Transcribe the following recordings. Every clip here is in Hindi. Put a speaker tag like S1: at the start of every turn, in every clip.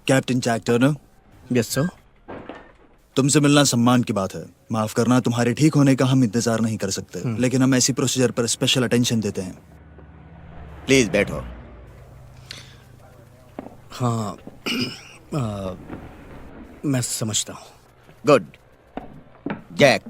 S1: Captain Jack Turner,
S2: yes sir.
S1: तुमसे मिलना सम्मान की बात है। माफ करना, तुम्हारे ठीक होने का हम इंतजार नहीं कर सकते, लेकिन हम ऐसी प्रोसीजर पर स्पेशल अटेंशन देते हैं।
S3: प्लीज बैठो।
S2: हाँ मैं समझता हूँ।
S3: गुड। जैक,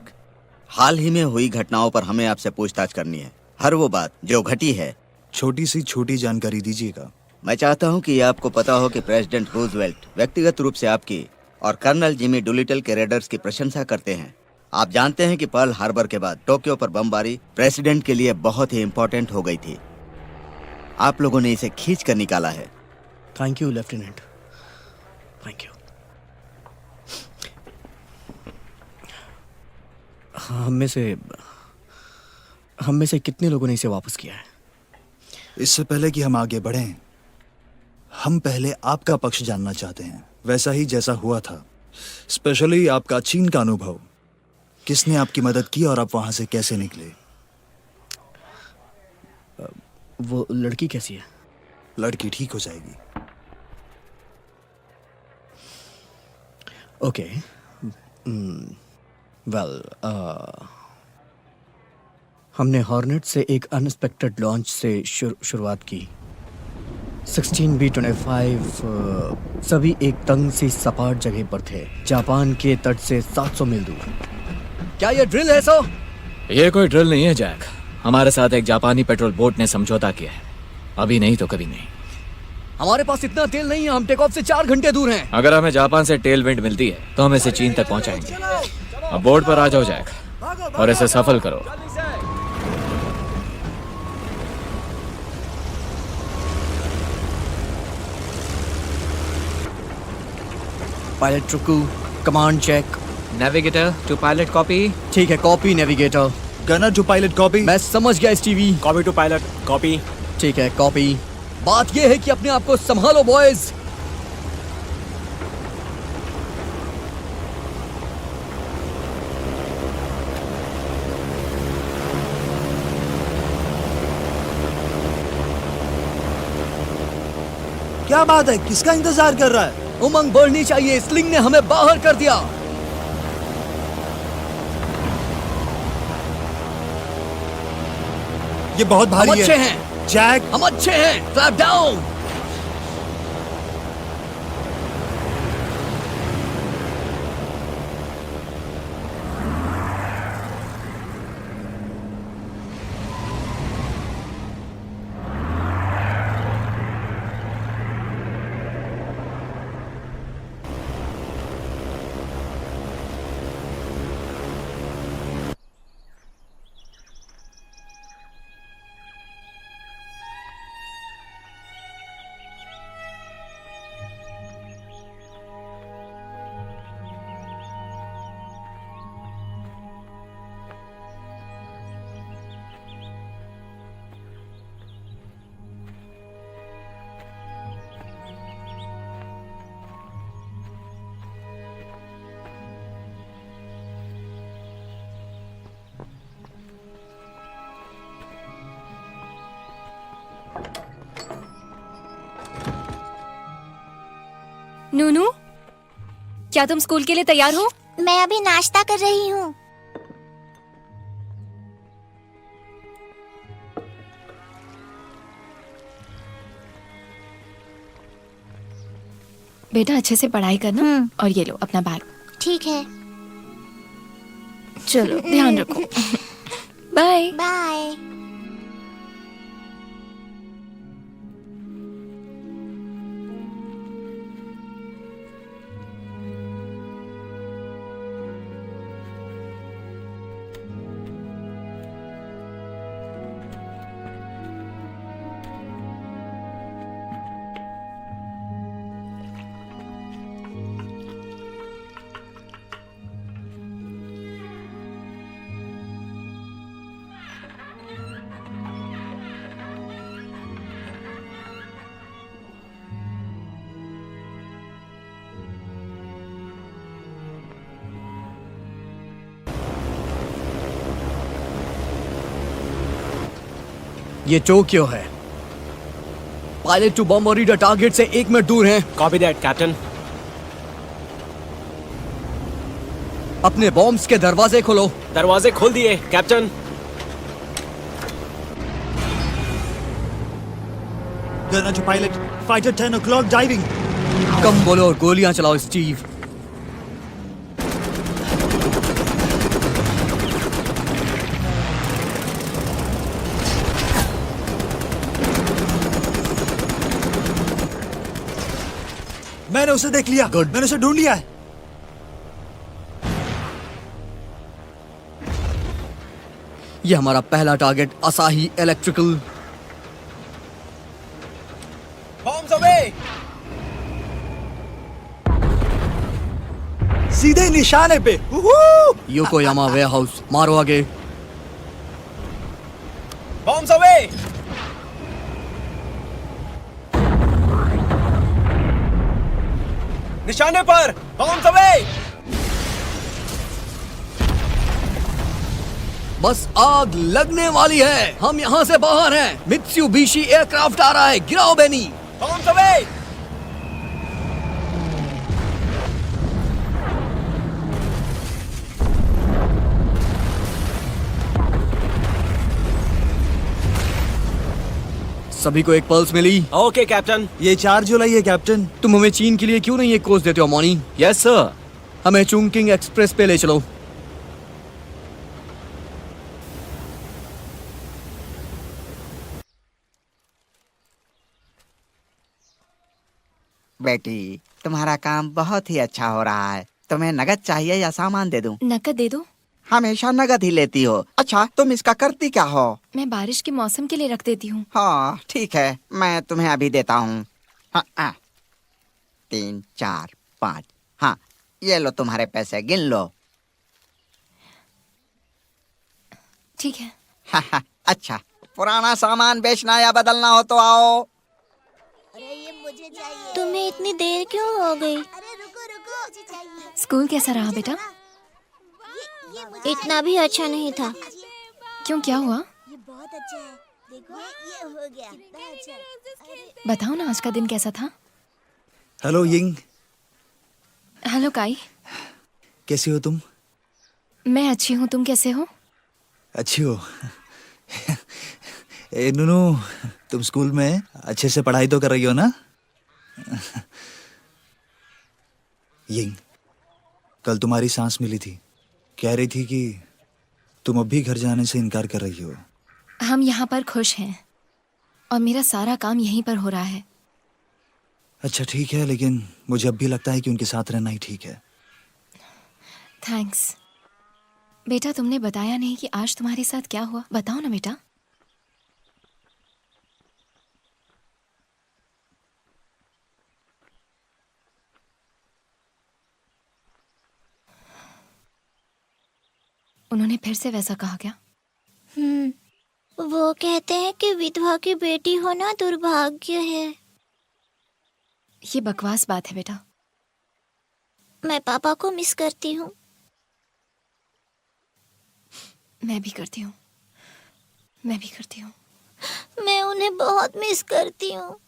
S3: हाल ही में हुई घटनाओं पर हमें आपसे पूछताछ करनी है। हर वो बात जो घटी है।
S1: छोटी सी छोटी जानकारी दीजिएगा।
S3: मैं चाहता हूं कि ये आपको पता हो कि प्रेसिडेंट रूजवेल्ट व्यक्तिगत रूप से आपकी और कर्नल जिमी डुलिटल के रेडर्स की प्रशंसा करते हैं। आप जानते हैं कि पर्ल हार्बर के बाद टोक्यो पर बमबारी प्रेसिडेंट के लिए बहुत ही इंपॉर्टेंट हो गई थी। आप लोगों ने इसे खींच कर निकाला है।
S2: Thank you lieutenant, thank you. हम में से कितने लोगों ने इसे वापस किया है?
S1: इससे पहले कि हम आगे बढ़ें, हम पहले आपका पक्ष जानना चाहते हैं, वैसा ही जैसा हुआ था। स्पेशली आपका चीन का अनुभव। किसने आपकी मदद की और आप वहां से कैसे निकले?
S2: वो लड़की कैसी है?
S1: लड़की ठीक हो जाएगी।
S2: ओके, वेल, हमने हॉर्नेट से एक अनएक्सपेक्टेड लॉन्च से शुरुआत की। 16B-25 सभी एक तंग सी सपाट जगह पर थे, जापान के तट से 700 मील दूर। क्या ये ड्रिल है सो?
S4: ये कोई ड्रिल नहीं है जैक। हमारे साथ एक जापानी पेट्रोल बोट ने समझौता किया है। अभी नहीं तो कभी नहीं।
S2: हमारे पास इतना तेल नहीं है, हम टेक ऑफ से 4 घंटे दूर हैं।
S4: अगर हमें जापान से टेल विंड मिलती है तो हम इसे चीन तक पहुंचाएंगे। अब बोट पर आ जाओ जैक और इसे सफल करो।
S2: पायलट रुकू, command check.
S4: Navigator to pilot copy.
S2: ठीक है, copy navigator.
S1: Gunner to pilot copy.
S2: मैं समझ गया STV.
S4: Copy to pilot copy.
S2: ठीक है, कॉपी। बात यह है कि अपने आप को संभालो बॉयज।
S1: क्या बात है? किसका इंतजार कर रहा है?
S2: उमंग बढ़नी चाहिए। स्लिंग ने हमें बाहर कर दिया।
S1: ये बहुत
S2: हम
S1: भारी
S2: अच्छे
S1: है।
S2: हैं
S1: जैक,
S2: हम अच्छे हैं। Clap down.
S5: नूनू, क्या तुम स्कूल के लिए तैयार हो?
S6: मैं अभी नाश्ता कर रही हूँ।
S5: बेटा अच्छे से पढ़ाई करना और ये लो अपना बैग।
S6: ठीक है।
S5: चलो ध्यान रखो। Bye
S6: bye.
S2: ये टोक्यो है। पायलट टू बॉम्ब और रीडर टारगेट से 1 मिनट दूर हैं।
S7: Copy that captain.
S2: अपने बॉम्ब्स के दरवाजे खोलो।
S7: दरवाजे खोल दिए captain.
S1: Gunner to pilot, fighter 10 o'clock diving.
S2: कम बोलो और गोलियां चलाओ स्टीव।
S1: मैंने उसे देख लिया।
S2: Good.
S1: मैंने उसे ढूंढ लिया है।
S2: ये हमारा पहला टारगेट असाही इलेक्ट्रिकल।
S7: Bombs away.
S1: सीधे निशाने पे।
S2: योकोयामा वेयरहाउस, मारो आगे।
S7: Bombs away. निशाने पर। Bombs away.
S2: बस आग लगने वाली है। हम यहाँ से बाहर हैं। मित्सुबिशी एयरक्राफ्ट आ रहा है। गिराओ बेनी।
S7: Bombs away.
S2: सभी को एक पल्स मिली।
S7: Okay captain.
S1: ये 4 जुलाई है कैप्टन।
S2: तुम हमें चीन के लिए क्यों नहीं एक कोर्स देते हो मॉनी?
S4: Yes sir.
S2: हमें चुंगकिंग एक्सप्रेस पे ले चलो।
S3: बेटी, तुम्हारा काम बहुत ही अच्छा हो रहा है। तुम्हें नगद चाहिए या सामान दे दूं?
S5: नकद दे दो।
S3: हमेशा नगद ही लेती हो। अच्छा, तुम इसका करती क्या हो?
S5: मैं बारिश के मौसम के लिए रख देती हूँ।
S3: हाँ ठीक है, मैं तुम्हें अभी देता हूँ। हाँ, 3, 4, 5। हाँ, ये लो तुम्हारे पैसे, गिन लो।
S5: ठीक है।
S3: अच्छा, पुराना सामान बेचना या बदलना हो तो आओ।
S6: तुम्हें इतनी देर क्यों हो गई?
S5: स्कूल कैसा रहा बेटा?
S6: इतना भी अच्छा नहीं था।
S5: क्यों, क्या हुआ? बताओ ना, आज का दिन कैसा था?
S1: हेलो यिंग,
S5: हेलो काई।
S1: कैसी हो तुम?
S5: मैं अच्छी हूँ, तुम कैसे हो?
S1: अच्छी हो? ए नुनू, तुम स्कूल में अच्छे से पढ़ाई तो कर रही हो ना? यिंग, कल तुम्हारी सांस मिली थी। कह रही थी कि तुम अब भी घर जाने से इनकार कर रही हो।
S5: हम यहाँ पर खुश हैं और मेरा सारा काम यहीं पर हो रहा है।
S1: अच्छा ठीक है, लेकिन मुझे अब भी लगता है कि उनके साथ रहना ही ठीक है।
S5: थैंक्स। बेटा, तुमने बताया नहीं कि आज तुम्हारे साथ क्या हुआ। बताओ ना बेटा। उन्होंने फिर से वैसा कहा क्या?
S6: वो कहते हैं कि विधवा की बेटी होना दुर्भाग्य है।
S5: ये बकवास बात है बेटा।
S6: मैं पापा को मिस करती हूँ।
S5: मैं भी करती हूँ, मैं भी करती हूँ।
S6: मैं उन्हें बहुत मिस करती हूँ।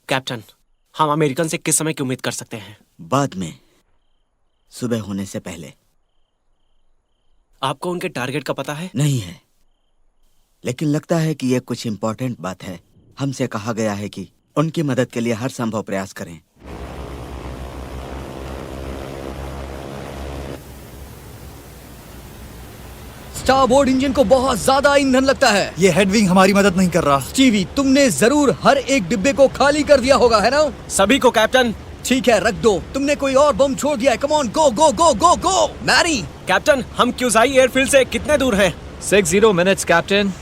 S7: कैप्टन, हम अमेरिकन से किस समय की उम्मीद कर सकते हैं?
S3: बाद में, सुबह होने से पहले।
S7: आपको उनके टारगेट का पता है?
S3: नहीं है, लेकिन लगता है कि यह कुछ इंपॉर्टेंट बात है। हमसे कहा गया है कि उनकी मदद के लिए हर संभव प्रयास करें।
S2: स्टारबोर्ड इंजन को बहुत ज्यादा ईंधन लगता है।
S1: ये हेडविंग हमारी मदद नहीं कर रहा।
S2: स्टीवी, तुमने जरूर हर एक डिब्बे को खाली कर दिया होगा, है ना?
S7: सभी को कैप्टन।
S2: ठीक है, रख दो। तुमने कोई और बम छोड़ दिया है। Come on, go go go go go. Mary,
S7: captain, हम क्यूजाई एयरफील्ड से कितने दूर हैं?
S4: 60 मिनट्स कैप्टन।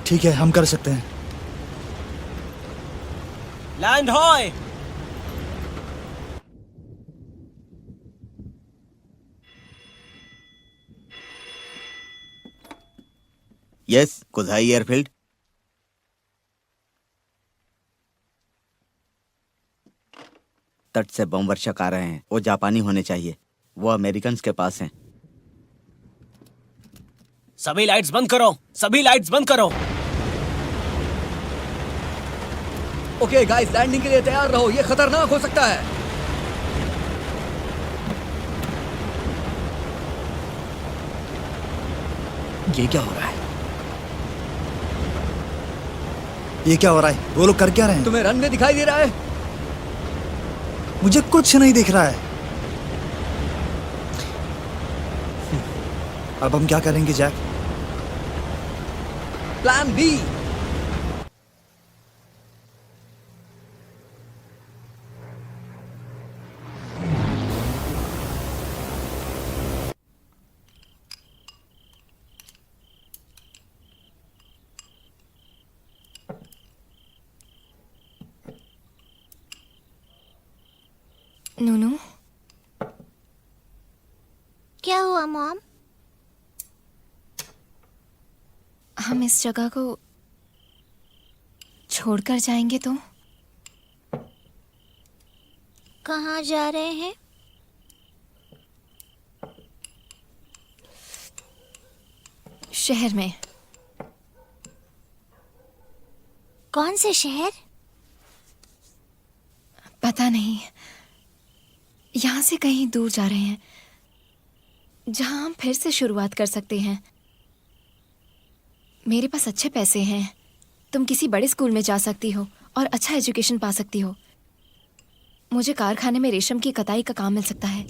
S1: ठीक है, हम कर सकते हैं।
S7: Land ho.
S3: यस, कुजाई एयरफील्ड। तट से बम वर्षक आ रहे हैं। वो जापानी होने चाहिए। वो अमेरिकन्स के पास हैं।
S7: सभी लाइट्स बंद करो, सभी लाइट्स बंद करो।
S2: ओके गाइस, लैंडिंग के लिए तैयार रहो। ये खतरनाक हो सकता है। ये क्या हो रहा है?
S1: ये क्या हो रहा है? वो लोग कर क्या रहे हैं?
S2: तुम्हें रनवे दिखाई दे रहा है?
S1: मुझे कुछ नहीं दिख रहा है। अब हम क्या करेंगे जैक?
S2: Plan B.
S5: नूनू,
S6: क्या हुआ मॉम?
S5: हम इस जगह को छोड़कर जाएंगे तो?
S6: कहाँ जा रहे हैं?
S5: शहर में।
S6: कौन से शहर?
S5: पता नहीं, यहाँ से कहीं दूर जा रहे हैं जहाँ हम फिर से शुरुआत कर सकते हैं। मेरे पास अच्छे पैसे हैं। तुम किसी बड़े स्कूल में जा सकती हो और अच्छा एजुकेशन पा सकती हो। मुझे कारखाने में रेशम की कताई का काम मिल सकता है।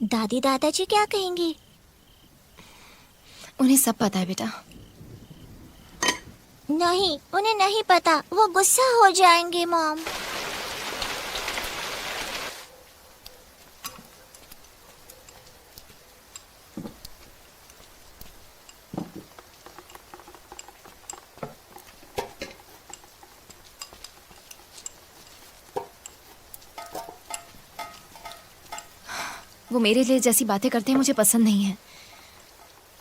S6: दादी दादाजी क्या कहेंगे?
S5: उन्हें सब पता है बेटा।
S6: नहीं, उन्हें नहीं पता। वो गुस्सा हो जाएंगे मॉम।
S5: वो मेरे लिए जैसी बातें करते हैं मुझे पसंद नहीं है।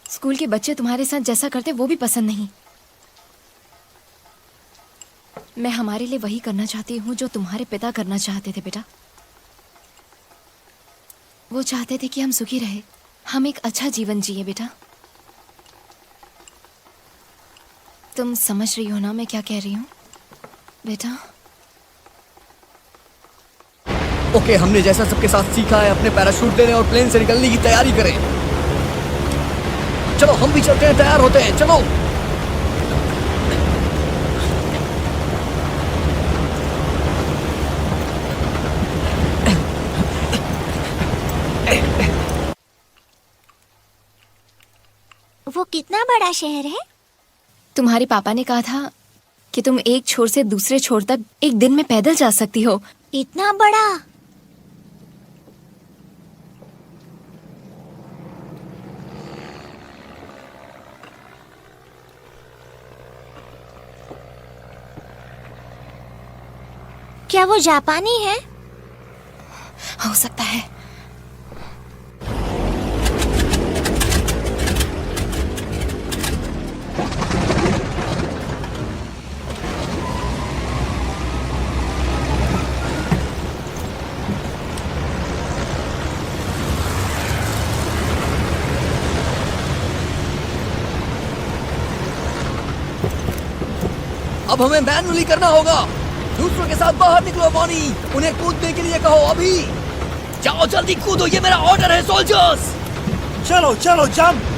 S5: स्कूल के बच्चे तुम्हारे साथ जैसा करते वो भी पसंद नहीं। मैं हमारे लिए वही करना चाहती हूँ जो तुम्हारे पिता करना चाहते थे बेटा। वो चाहते थे कि हम सुखी रहे, हम एक अच्छा जीवन जिए बेटा। तुम समझ रही हो ना मैं क्या कह रही हूँ बेटा?
S2: ओके, हमने जैसा सबके साथ सीखा है, अपने पैराशूट लेने और प्लेन से निकलने की तैयारी करें। चलो हम भी चलते हैं, तैयार होते हैं। चलो।
S6: वो कितना बड़ा शहर है?
S5: तुम्हारे पापा ने कहा था कि तुम एक छोर से दूसरे छोर तक एक दिन में पैदल जा सकती हो।
S6: इतना बड़ा? क्या वो जापानी है?
S5: हो सकता है।
S2: अब हमें मैनुअली करना होगा। दूसरों के साथ बाहर निकलो बॉनी, उन्हें कूदने के लिए कहो अभी। जाओ जल्दी कूदो, ये मेरा ऑर्डर है सोल्जर्स।
S1: चलो चलो जंप।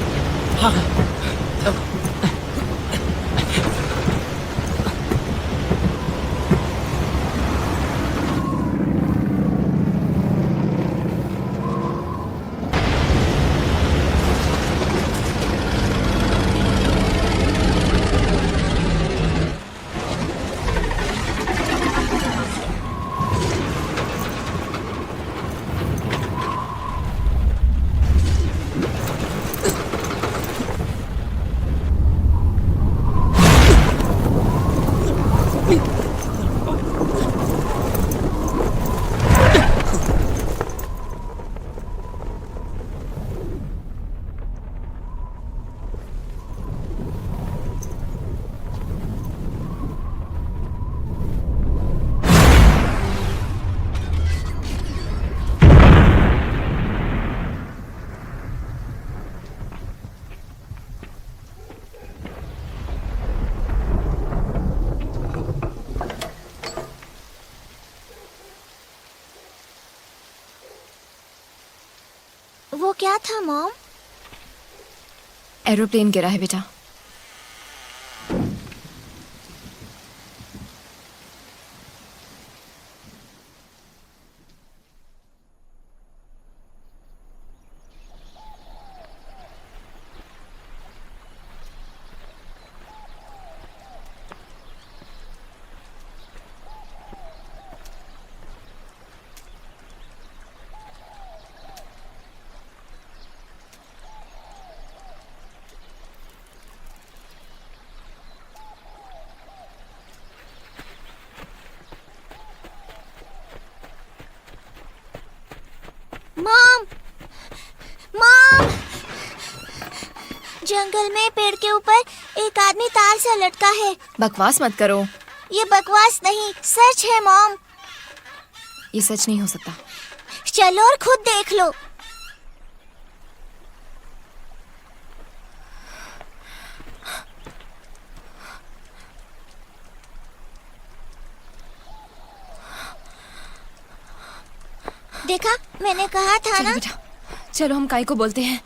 S6: वो क्या था मॉम?
S5: एरोप्लेन गिरा है बेटा।
S6: Mom, mom! जंगल में पेड़ के ऊपर एक आदमी तार से लटका है।
S5: बकवास मत करो,
S6: ये बकवास नहीं, सच है मॉम।
S5: ये सच नहीं हो सकता।
S6: चलो और खुद देख लो। देखा, मैंने कहा था
S5: चलो
S6: ना।
S5: बेटा, चलो हम काय को बोलते हैं।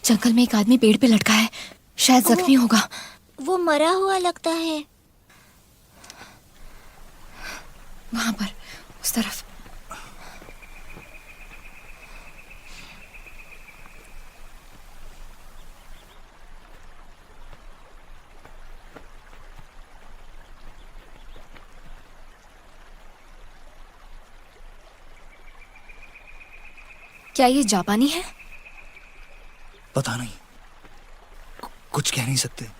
S5: जंगल में एक आदमी पेड़ पे लटका है, शायद जख्मी होगा।
S6: वो मरा हुआ लगता है।
S5: वहां पर, उस तरफ। क्या ये जापानी है?
S1: पता नहीं, कुछ कह नहीं सकते।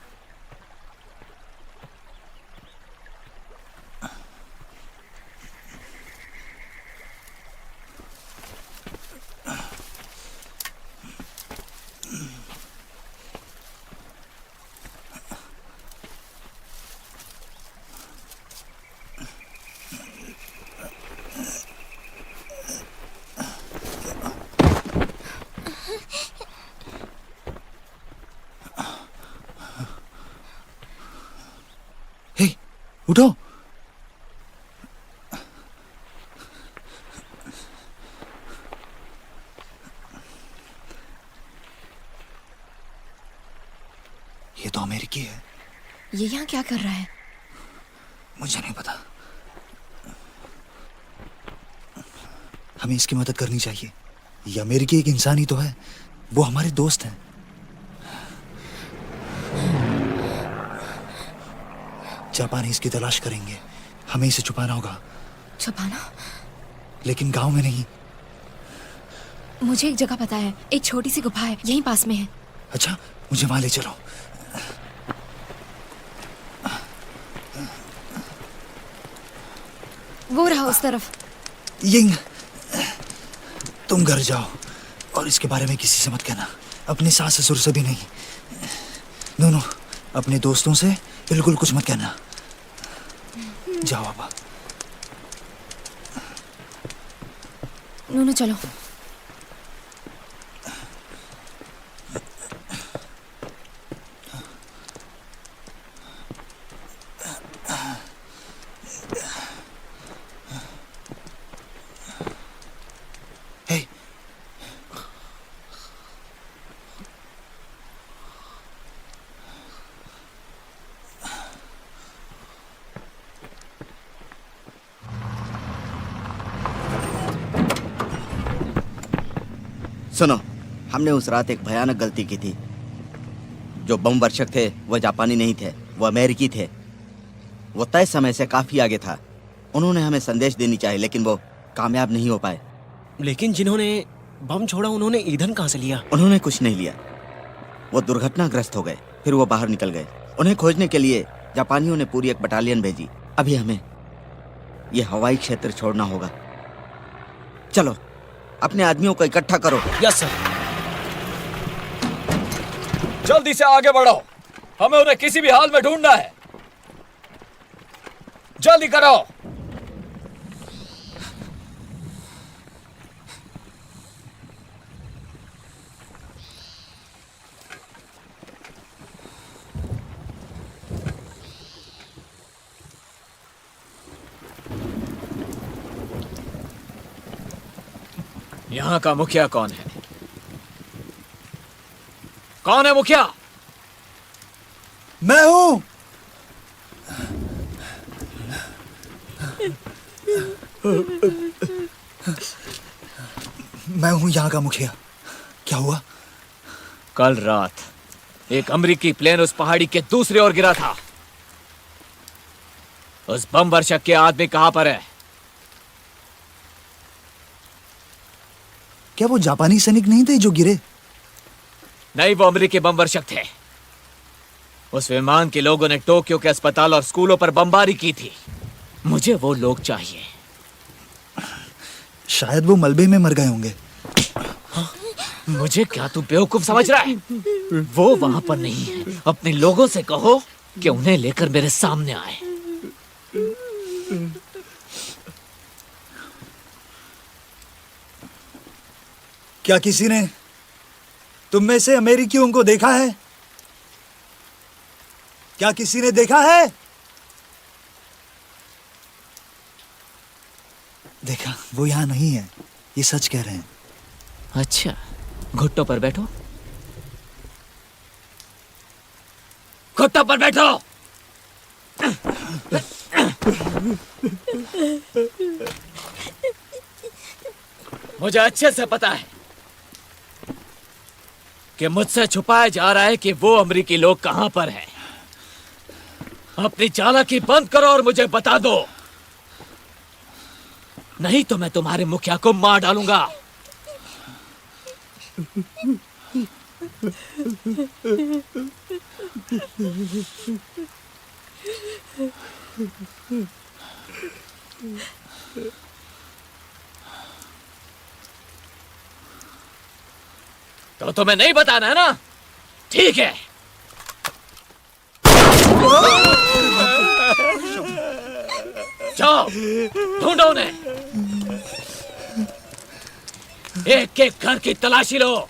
S1: हे, उठो। ये तो अमेरिकी है।
S5: ये यहाँ क्या कर रहा है?
S1: मुझे नहीं पता। हमें इसकी मदद करनी चाहिए। ये अमेरिकी एक इंसान ही तो है, वो हमारे दोस्त हैं। जापानी इसकी तलाश करेंगे, हमें इसे छुपाना होगा।
S5: छुपाना?
S1: लेकिन गांव में नहीं।
S5: मुझे एक जगह पता है, एक छोटी सी गुफा है, यहीं पास में है।
S1: अच्छा, मुझे वहां ले चलो।
S5: वो रहा उस तरफ।
S1: यिंग, तुम घर जाओ और इसके बारे में किसी से मत कहना, अपने सास ससुर से भी नहीं। नूनू, अपने दोस्तों से बिल्कुल कुछ मत कहना। जाओ अब।
S5: नूनू चलो।
S1: हे,
S3: सुनो, हमने उस रात एक भयानक गलती की थी। जो बम वर्षक थे वो जापानी नहीं थे, वो अमेरिकी थे। वो तय समय से काफी आगे था। उन्होंने हमें संदेश देनी चाहिए, लेकिन वो कामयाब नहीं हो पाए।
S7: लेकिन जिन्होंने बम छोड़ा उन्होंने ईंधन कहाँ से लिया?
S3: उन्होंने कुछ नहीं लिया। वो दुर्घटनाग्रस्त हो गए, फिर वो बाहर निकल गए। उन्हें खोजने के लिए जापानियों ने पूरी एक बटालियन भेजी। अभी हमें ये हवाई क्षेत्र छोड़ना होगा। चलो, अपने आदमियों को इकट्ठा करो।
S7: Yes sir.
S4: जल्दी से आगे बढ़ो, हमें उन्हें किसी भी हाल में ढूंढना है। जल्दी करो। यहाँ का मुखिया कौन है? कौन है मुखिया?
S1: मैं हूं। मैं हूं यहाँ का मुखिया। क्या हुआ?
S4: कल रात एक अमेरिकी प्लेन उस पहाड़ी के दूसरी ओर गिरा था। उस बम वर्षक के आदमी कहां पर है?
S1: क्या वो जापानी सैनिक नहीं थे जो गिरे?
S4: नहीं, वो अमेरिकी बम वर्षक थे। उस विमान के लोगों ने टोक्यो के अस्पताल और स्कूलों पर बमबारी की थी। मुझे वो लोग चाहिए।
S1: शायद वो मलबे में मर गए होंगे।
S4: मुझे क्या तू बेवकूफ समझ रहा है? वो वहां पर नहीं है। अपने लोगों से कहो कि उन्हें लेकर मेरे सामने आए।
S1: क्या किसी ने तुम में से अमेरिकियों को देखा है? क्या किसी ने देखा है? देखा, वो यहां नहीं है। ये सच कह रहे हैं।
S4: अच्छा, घुट्टों पर बैठो। घुट्टों पर बैठो। मुझे अच्छे से पता है कि मुझसे छुपाया जा रहा है कि वो अमेरिकी लोग कहां पर हैं। अपनी चालाकी बंद करो और मुझे बता दो, नहीं तो मैं तुम्हारे मुखिया को मार डालूंगा। तो तुम्हें नहीं बताना है ना? ठीक है। जाओ, ढूंढो उन्हें। एक एक घर की तलाशी लो।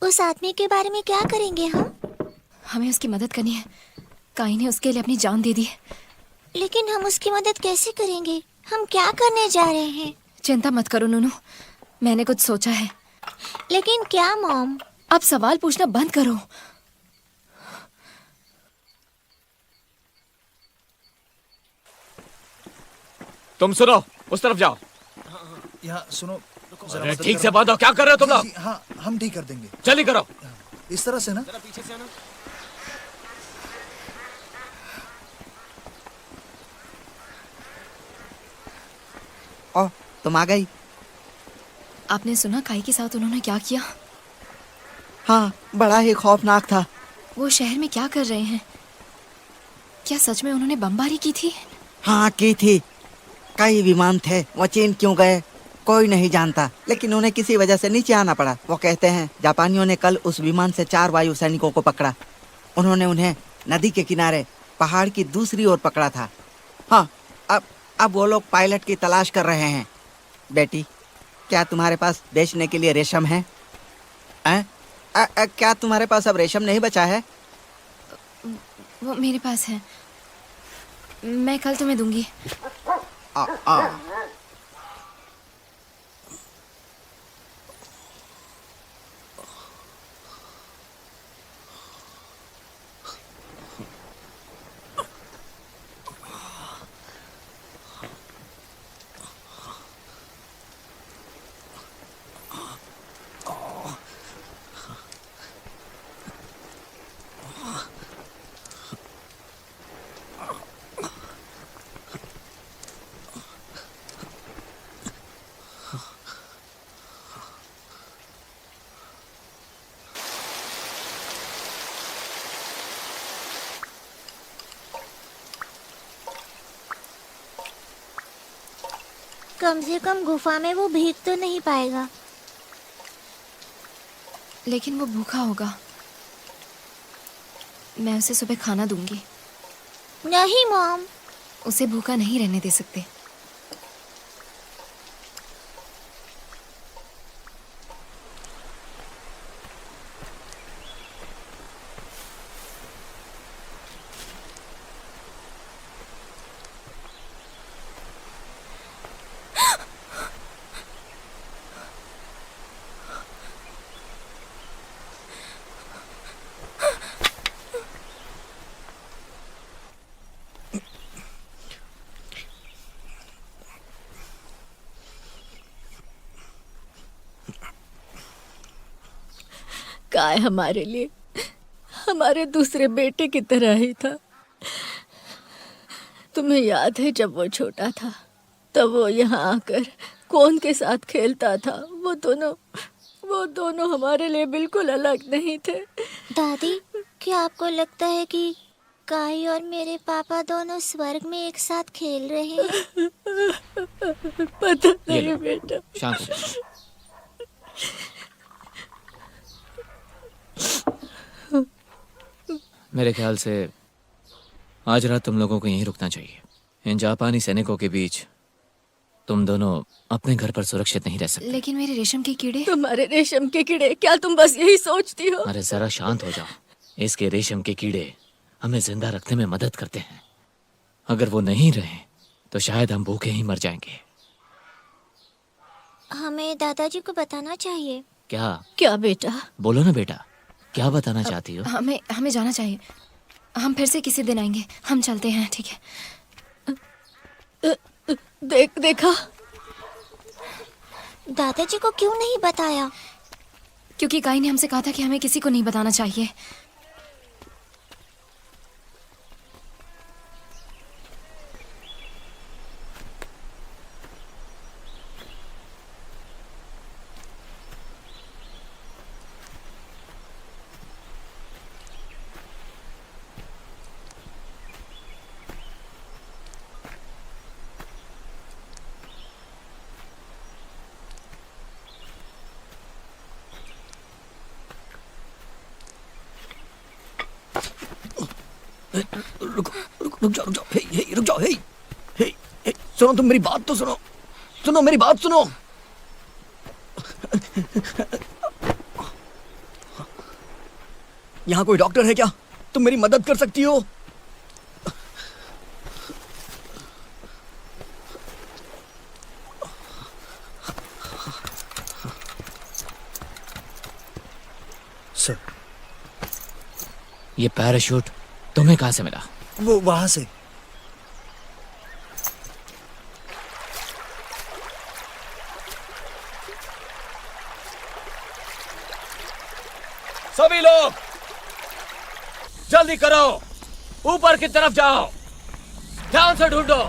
S6: उस आदमी के बारे में क्या करेंगे हम?
S5: हमें उसकी मदद करनी है। काई ने उसके लिए अपनी जान दे दी है।
S6: लेकिन हम उसकी मदद कैसे करेंगे? हम क्या करने जा रहे हैं?
S5: चिंता मत करो नूनू, मैंने कुछ सोचा है।
S6: लेकिन क्या मॉम?
S5: अब सवाल पूछना बंद करो।
S4: तुम सुनो, उस तरफ जाओ।
S1: यहाँ सुनो, जरा
S4: अरे
S1: मदद
S4: ठीक
S1: करो।
S4: से बांधो, क्या कर रहे हो तुम
S1: जी,
S4: लोग?
S1: जी, हाँ हम ठीक कर देंगे।
S4: जल्दी करो।
S1: इस तरह से ना।
S7: जरा पीछे से आना।
S3: ओ, तुम आ गई।
S5: आपने सुना काई के साथ उन्होंने क्या किया?
S3: हाँ, बड़ा ही खौफनाक था।
S5: वो शहर में क्या कर रहे हैं? क्या सच में उन्होंने बमबारी की थी?
S3: हाँ, की थी। कई विमान थे, वो चीन क्यों गए कोई नहीं जानता, लेकिन उन्हें किसी वजह से नीचे आना पड़ा। वो कहते हैं जापानियों ने कल उस विमान से 4 वायु सैनिकों को पकड़ा। उन्होंने उन्हें नदी के किनारे पहाड़ की दूसरी ओर पकड़ा था। हाँ, अब वो लोग पायलट की तलाश कर रहे हैं। बेटी, क्या तुम्हारे पास बेचने के लिए रेशम है? क्या तुम्हारे पास अब रेशम नहीं बचा है?
S5: वो मेरे पास है, मैं कल तुम्हें दूंगी।
S3: आ, आ।
S6: कम से कम गुफा में वो भीग तो नहीं पाएगा।
S5: लेकिन वो भूखा होगा। मैं उसे सुबह खाना दूंगी।
S6: नहीं मॉम,
S5: उसे भूखा नहीं रहने दे सकते।
S8: काय हमारे लिए हमारे दूसरे बेटे की तरह ही था। तुम्हें याद है जब वो छोटा था तब वो यहाँ आकर कौन के साथ खेलता था? वो दोनों हमारे लिए बिल्कुल अलग नहीं थे।
S6: दादी, क्या आपको लगता है कि काई और मेरे पापा दोनों स्वर्ग में एक साथ खेल रहे हैं?
S8: पता
S4: ये
S8: नहीं
S4: लो।
S8: बेटा।
S4: शांत हो जाओ। मेरे ख्याल से आज रात तुम लोगों को यहीं रुकना चाहिए। इन जापानी सैनिकों के बीच तुम दोनों अपने घर पर सुरक्षित नहीं रह सकते।
S5: लेकिन मेरे रेशम के कीड़े।
S8: तुम्हारे रेशम के कीड़े, क्या तुम बस यही सोचती हो?
S4: अरे जरा शांत हो जाओ। इसके रेशम के कीड़े हमें जिंदा रखने में मदद करते हैं। अगर वो नहीं रहे तो शायद हम भूखे ही मर जाएंगे।
S6: हमें दादाजी को बताना चाहिए।
S4: क्या?
S8: क्या बेटा?
S4: बोलो ना बेटा, क्या बताना चाहती हो?
S5: हमें जाना चाहिए। हम फिर से किसी दिन आएंगे। हम चलते हैं, ठीक है?
S8: देखा?
S6: दादाजी को क्यों नहीं बताया?
S5: क्योंकि काई ने हमसे कहा था कि हमें किसी को नहीं बताना चाहिए।
S2: रुक जाओ। हे, रुक जाओ। हे, सुनो, तुम मेरी बात तो सुनो मेरी बात सुनो। यहाँ कोई डॉक्टर है क्या? तुम मेरी मदद कर सकती हो?
S1: सर
S4: ये पैराशूट तुम्हें कहां से मिला?
S1: वो वहां से।
S4: सभी लोग जल्दी करो, ऊपर की तरफ जाओ, ध्यान से ढूंढो।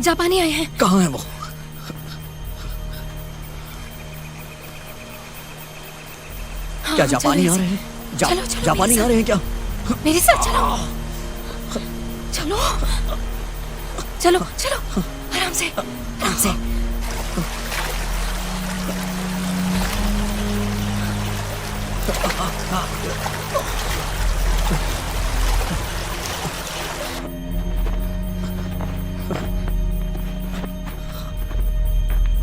S5: जापानी आए हैं।
S7: कहाँ है वो?
S5: हाँ,
S7: क्या
S5: हम
S7: जापानी
S5: चलो
S7: आ रहे
S5: ऐसे।
S7: हैं?
S5: चलो, चलो,
S7: जापानी
S5: मेरे
S7: आ रहे हैं क्या?
S5: मेरे साथ चलो। चलो चलो चलो, आराम से आराम से।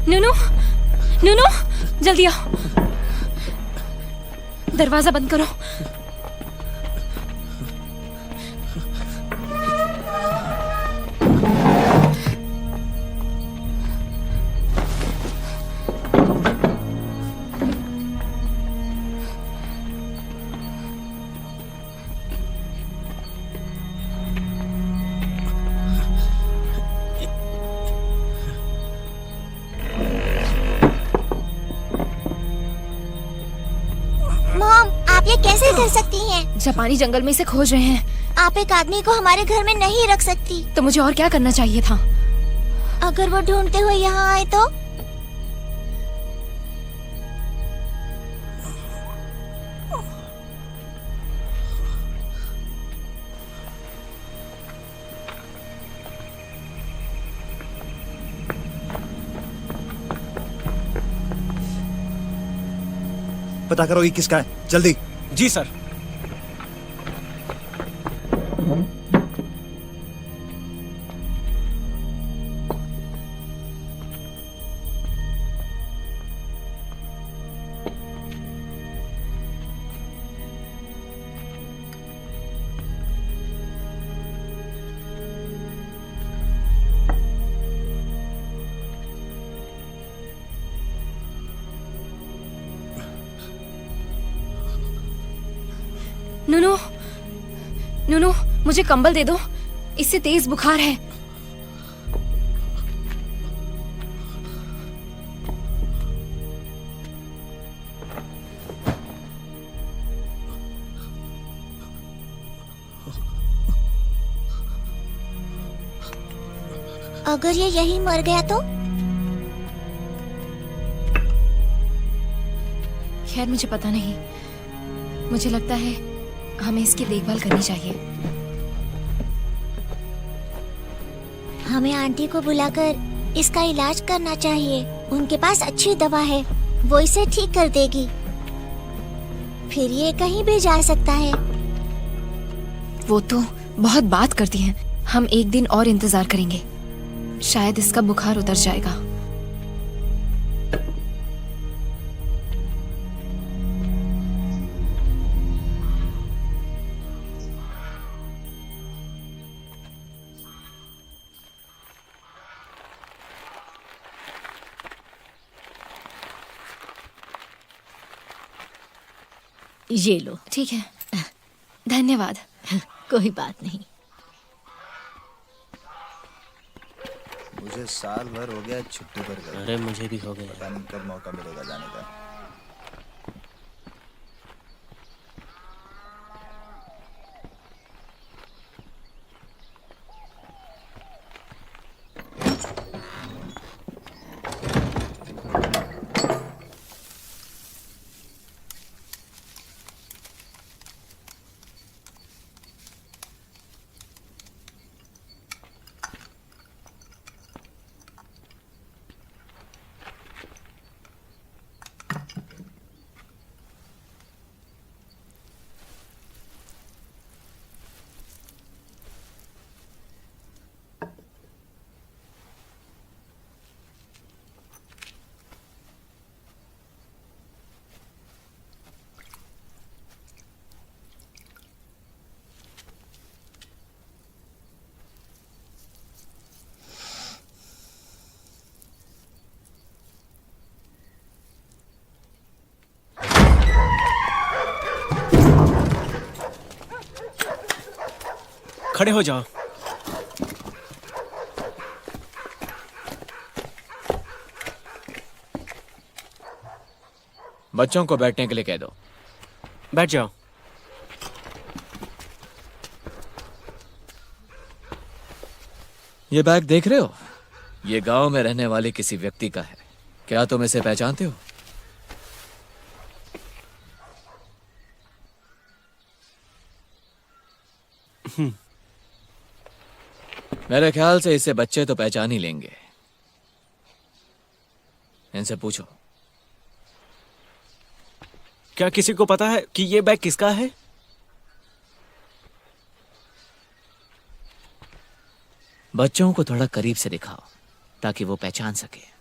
S5: नूनू, नूनू, जल्दी आओ, दरवाजा बंद करो।
S6: मॉम, आप ये कैसे कर सकती हैं?
S5: जापानी जंगल में इसे खोज रहे हैं,
S6: आप एक आदमी को हमारे घर में नहीं रख सकती।
S5: तो मुझे और क्या करना चाहिए था?
S6: अगर वो ढूंढते हुए यहाँ आए तो?
S1: पता करो ये किसका है, जल्दी।
S7: जी सर।
S5: नूनू, नूनू, मुझे कंबल दे दो, इससे तेज बुखार है।
S6: अगर ये यही मर गया तो?
S5: खैर मुझे पता नहीं, मुझे लगता है हमें इसकी देखभाल करनी चाहिए।
S6: हमें आंटी को बुलाकर इसका इलाज करना चाहिए। उनके पास अच्छी दवा है, वो इसे ठीक कर देगी। फिर ये कहीं भी जा सकता है।
S5: वो तो बहुत बात करती हैं। हम एक दिन और इंतजार करेंगे, शायद इसका बुखार उतर जाएगा।
S8: ये लो।
S5: ठीक है, धन्यवाद।
S8: कोई बात नहीं।
S1: मुझे साल भर हो गया छुट्टी पर गए,
S7: अरे मुझे भी हो गया।
S1: पता नहीं कब मौका मिलेगा जाने का।
S7: खड़े हो जाओ।
S4: बच्चों को बैठने के लिए कह दो।
S7: बैठ जाओ।
S4: ये बैग देख रहे हो? ये गांव में रहने वाले किसी व्यक्ति का है। क्या तुम इसे पहचानते हो? मेरे ख्याल से इसे बच्चे तो पहचान ही लेंगे। इनसे पूछो।
S7: क्या किसी को पता है कि ये बैग किसका है?
S4: बच्चों को थोड़ा करीब से दिखाओ ताकि वो पहचान सके।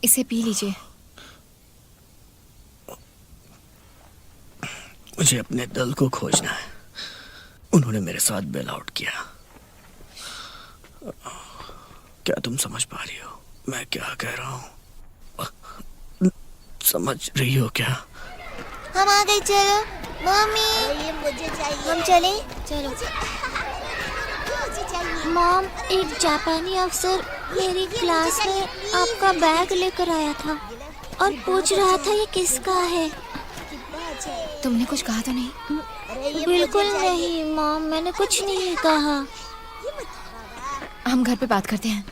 S5: इसे पी लीजिए।
S7: मुझे अपने दल को खोजना है। उन्होंने मेरे साथ बेल आउट किया। क्या तुम समझ पा रही हो मैं क्या कह रहा हूँ? समझ रही हो क्या?
S6: हम आ गए, चलो मम्मी। ये मुझे चाहिए। हम चले, चलो। मॉम, एक जापानी अफसर मेरी क्लास में आपका बैग लेकर आया था और पूछ रहा था ये किसका है।
S5: तुमने कुछ कहा तो नहीं?
S6: बिल्कुल नहीं मॉम, मैंने कुछ नहीं कहा।
S5: हम घर पे बात करते हैं।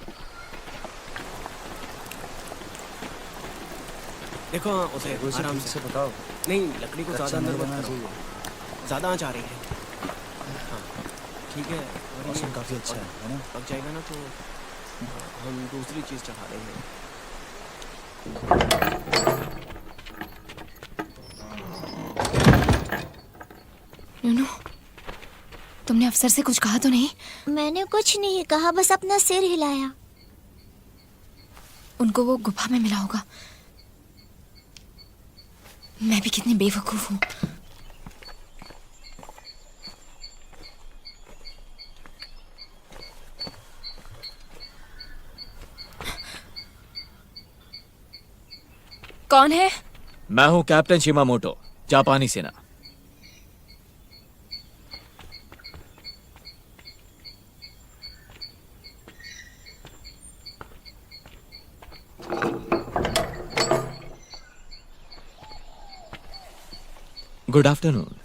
S7: देखो उसे आराम से बताओ। नहीं, लकड़ी को ज्यादा अंदर मत करो। ज्यादा आंच आ रही है। हाँ, ठीक है।
S1: मौसम काफी अच्छा है ना?
S7: पक जाएगा ना तो हम दूसरी चीज चढ़ा देंगे।
S5: यूनो, तुमने अफसर से कुछ कहा तो नहीं?
S6: मैंने कुछ नहीं कहा, बस अपना सिर हिलाया।
S5: उनको वो गुफा में मिला होगा। मैं भी कितनी बेवकूफ हूँ। कौन है?
S4: मैं हूं कैप्टन शिमामोटो, जापानी सेना। Good afternoon.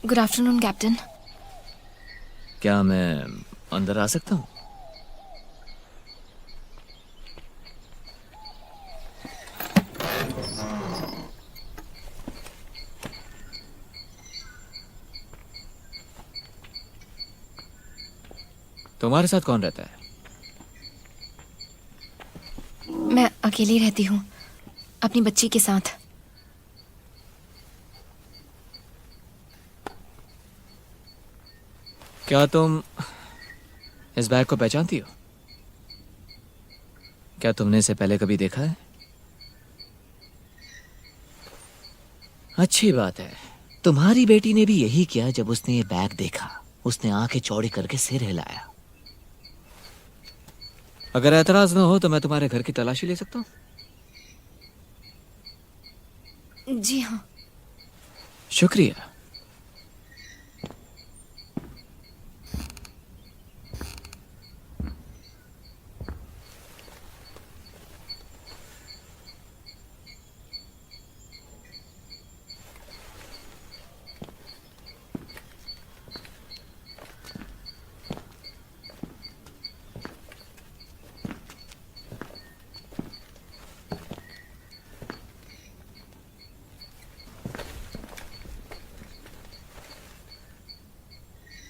S5: Good afternoon captain.
S4: क्या मैं अंदर आ सकता हूं? तुम्हारे साथ कौन रहता है?
S5: मैं अकेली रहती हूँ अपनी बच्ची के साथ।
S4: क्या तुम इस बैग को पहचानती हो? क्या तुमने इसे पहले कभी देखा है? अच्छी बात है। तुम्हारी बेटी ने भी यही किया जब उसने ये बैग देखा। उसने आंखें चौड़ी करके सिर हिलाया। अगर ऐतराज न हो तो मैं तुम्हारे घर की तलाशी ले सकता हूँ?
S5: जी हाँ।
S4: शुक्रिया।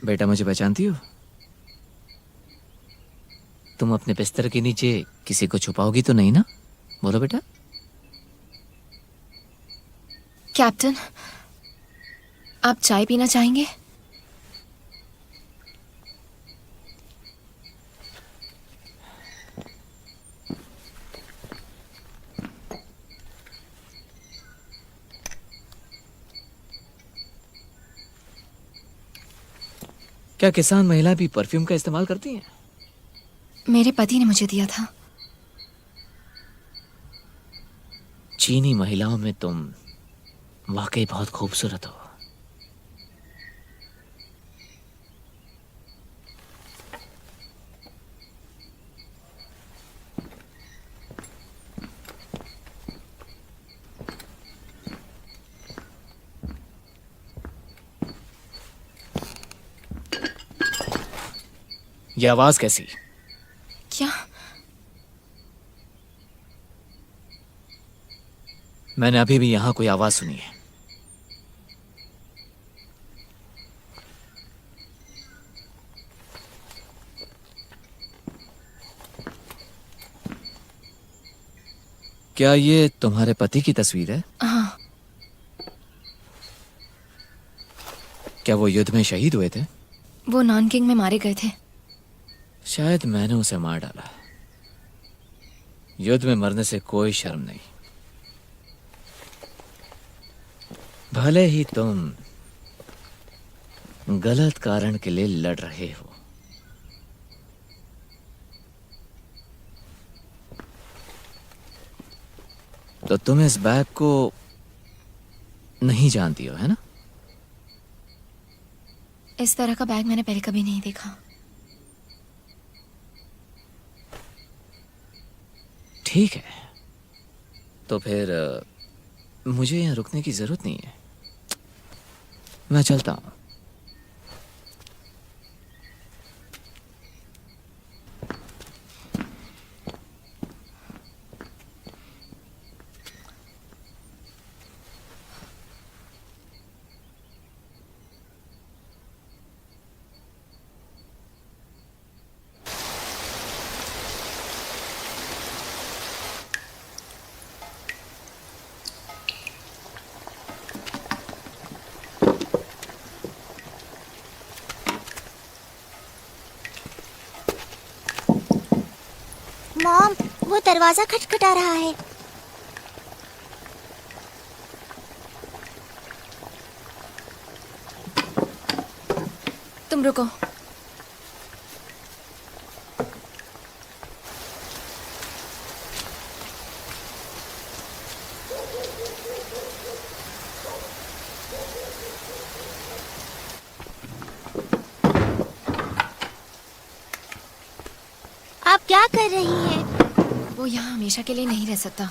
S4: बेटा मुझे पहचानती हो? तुम अपने बिस्तर के नीचे किसी को छुपाओगी तो नहीं ना? बोलो बेटा।
S5: कैप्टन, आप चाय पीना चाहेंगे?
S4: क्या किसान महिला भी परफ्यूम का इस्तेमाल करती हैं?
S5: मेरे पति ने मुझे दिया था।
S4: चीनी महिलाओं में तुम वाकई बहुत खूबसूरत हो। ये आवाज कैसी?
S5: क्या?
S4: मैंने अभी भी यहां कोई आवाज सुनी है। क्या ये तुम्हारे पति की तस्वीर है?
S5: हाँ।
S4: क्या वो युद्ध में शहीद हुए थे?
S5: वो नानकिंग में मारे गए थे।
S4: शायद मैंने उसे मार डाला। युद्ध में मरने से कोई शर्म नहीं, भले ही तुम गलत कारण के लिए लड़ रहे हो। तो तुम इस बैग को नहीं जानती हो, है ना?
S5: इस तरह का बैग मैंने पहले कभी नहीं देखा।
S4: ठीक है, तो फिर मुझे यहाँ रुकने की जरूरत नहीं है। मैं चलता हूँ।
S6: मॉम, वो दरवाजा खटखटा रहा है।
S5: तुम रुको।
S6: आप क्या कर रही हैं?
S5: वो यहाँ हमेशा के लिए नहीं रह सकता।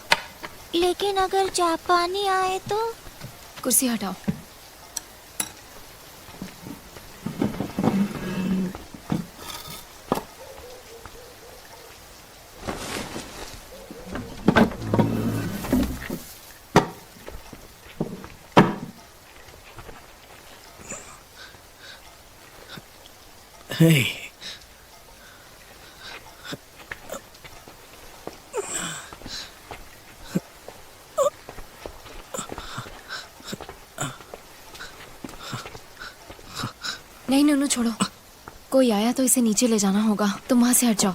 S6: लेकिन अगर जापानी आए तो?
S5: कुर्सी हटाओ।
S7: Hey.
S5: नहीं नूनू, छोड़ो। कोई आया तो इसे नीचे ले जाना होगा। तुम वहां से हट जाओ।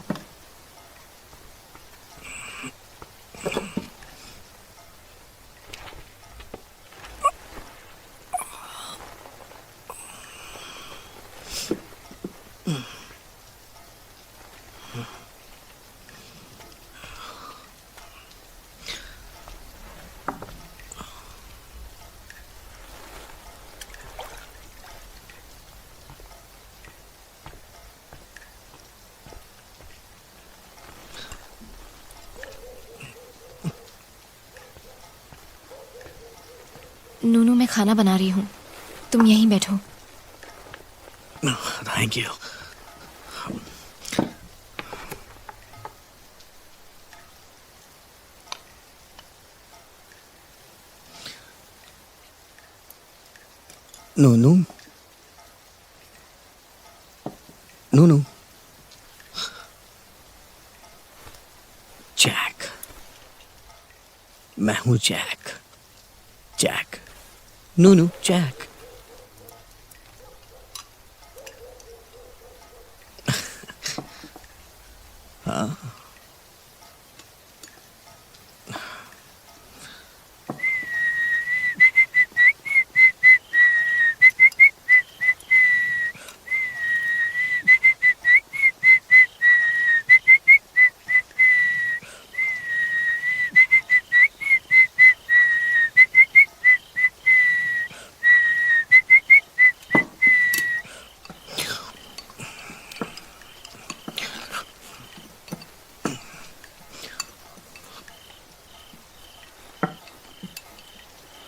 S5: नूनू, मैं खाना बना रही हूँ, तुम यहीं बैठो।
S7: Thank you. Nunu, Nunu. Jack, मैं हूं जैक। जैक, नूनू, जैक।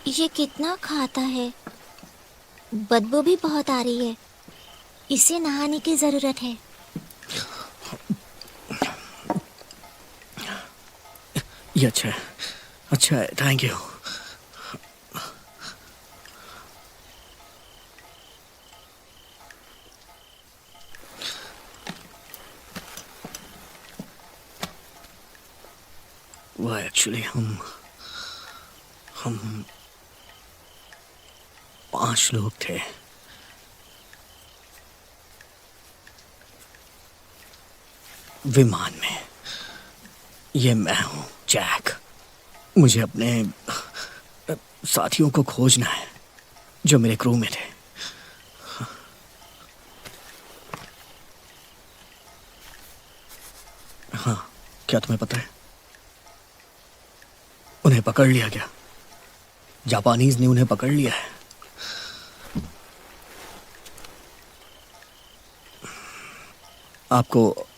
S6: ये कितना खाता है, बदबू भी बहुत आ रही है। इसे नहाने की जरूरत है।
S7: ये अच्छा है, अच्छा है, थैंक यू। वो एक्चुअली हम 5 लोग थे। विमान में। ये मैं हूं जैक। मुझे अपने साथियों को खोजना है जो मेरे क्रू में थे। हाँ, क्या तुम्हें पता है? उन्हें पकड़ लिया गया। जापानीज ने उन्हें पकड़ लिया है।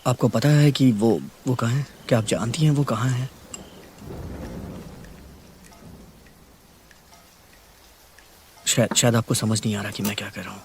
S7: आपको पता है कि वो कहाँ है? क्या आप जानती हैं वो कहाँ है? शायद आपको समझ नहीं आ रहा कि मैं क्या कर रहा हूँ।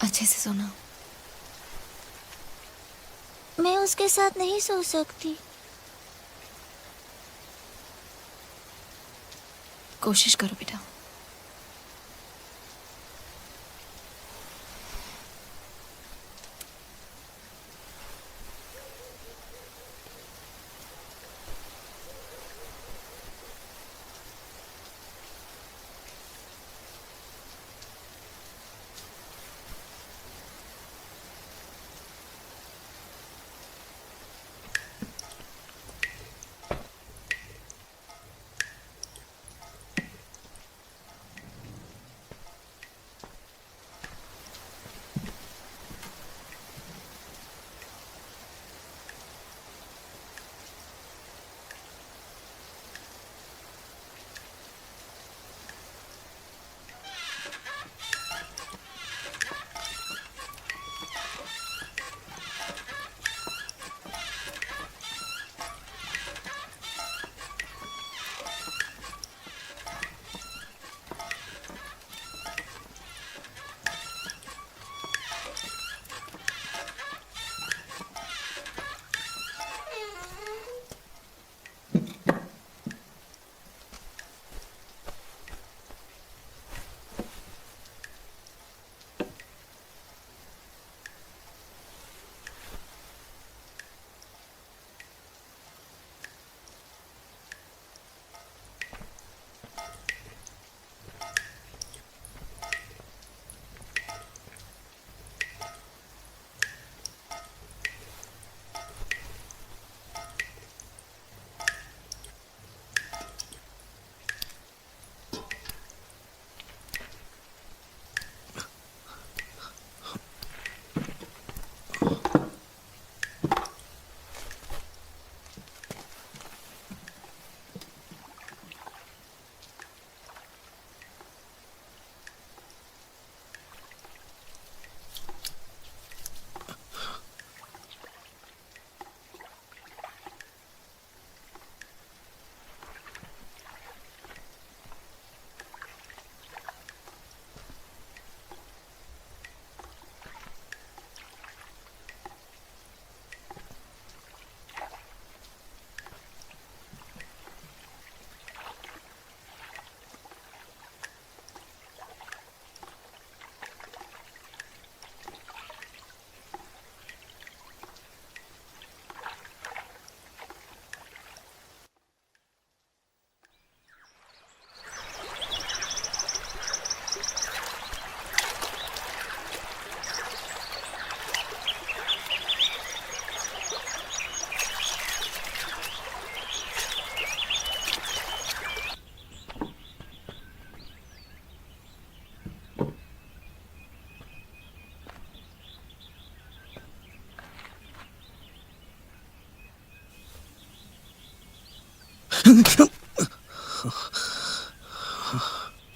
S5: अच्छे से सोना।
S6: मैं उसके साथ नहीं सो सकती।
S5: कोशिश करो बेटा।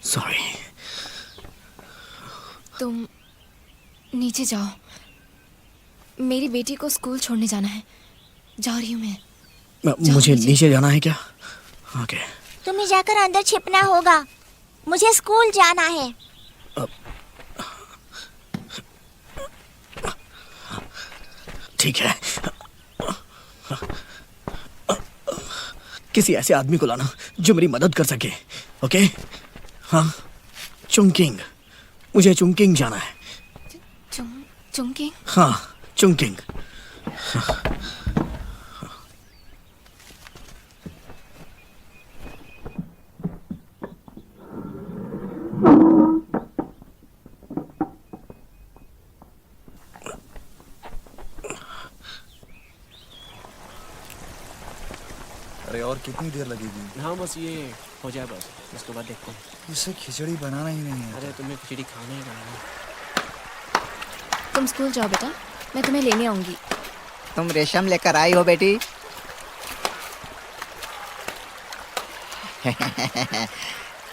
S7: सॉरी।
S5: तुम नीचे जाओ, मेरी बेटी को स्कूल छोड़ने जाना है। जा रही हूँ मैं।
S7: मुझे नीचे जाना है क्या? ओके।
S6: तुम्हें जाकर अंदर छिपना होगा, मुझे स्कूल जाना है।
S7: ठीक है। किसी ऐसे आदमी को लाना जो मेरी मदद कर सके। ओके? हाँ, चुंकिंग। मुझे चुंकिंग जाना है।
S5: चुंकिंग?
S7: हाँ, चुंकिंग।
S1: अरे और कितनी देर लगेगी?
S7: हाँ, बस ये हो जाए बस, उसके बाद देखते हैं।
S1: इसे खिचड़ी बनाना ही नहीं है।
S7: अरे तुम्हें खिचड़ी खाना ही खाना है।
S5: तुम स्कूल जाओ बेटा, मैं तुम्हें लेने आऊंगी।
S3: तुम रेशम लेकर आई हो बेटी?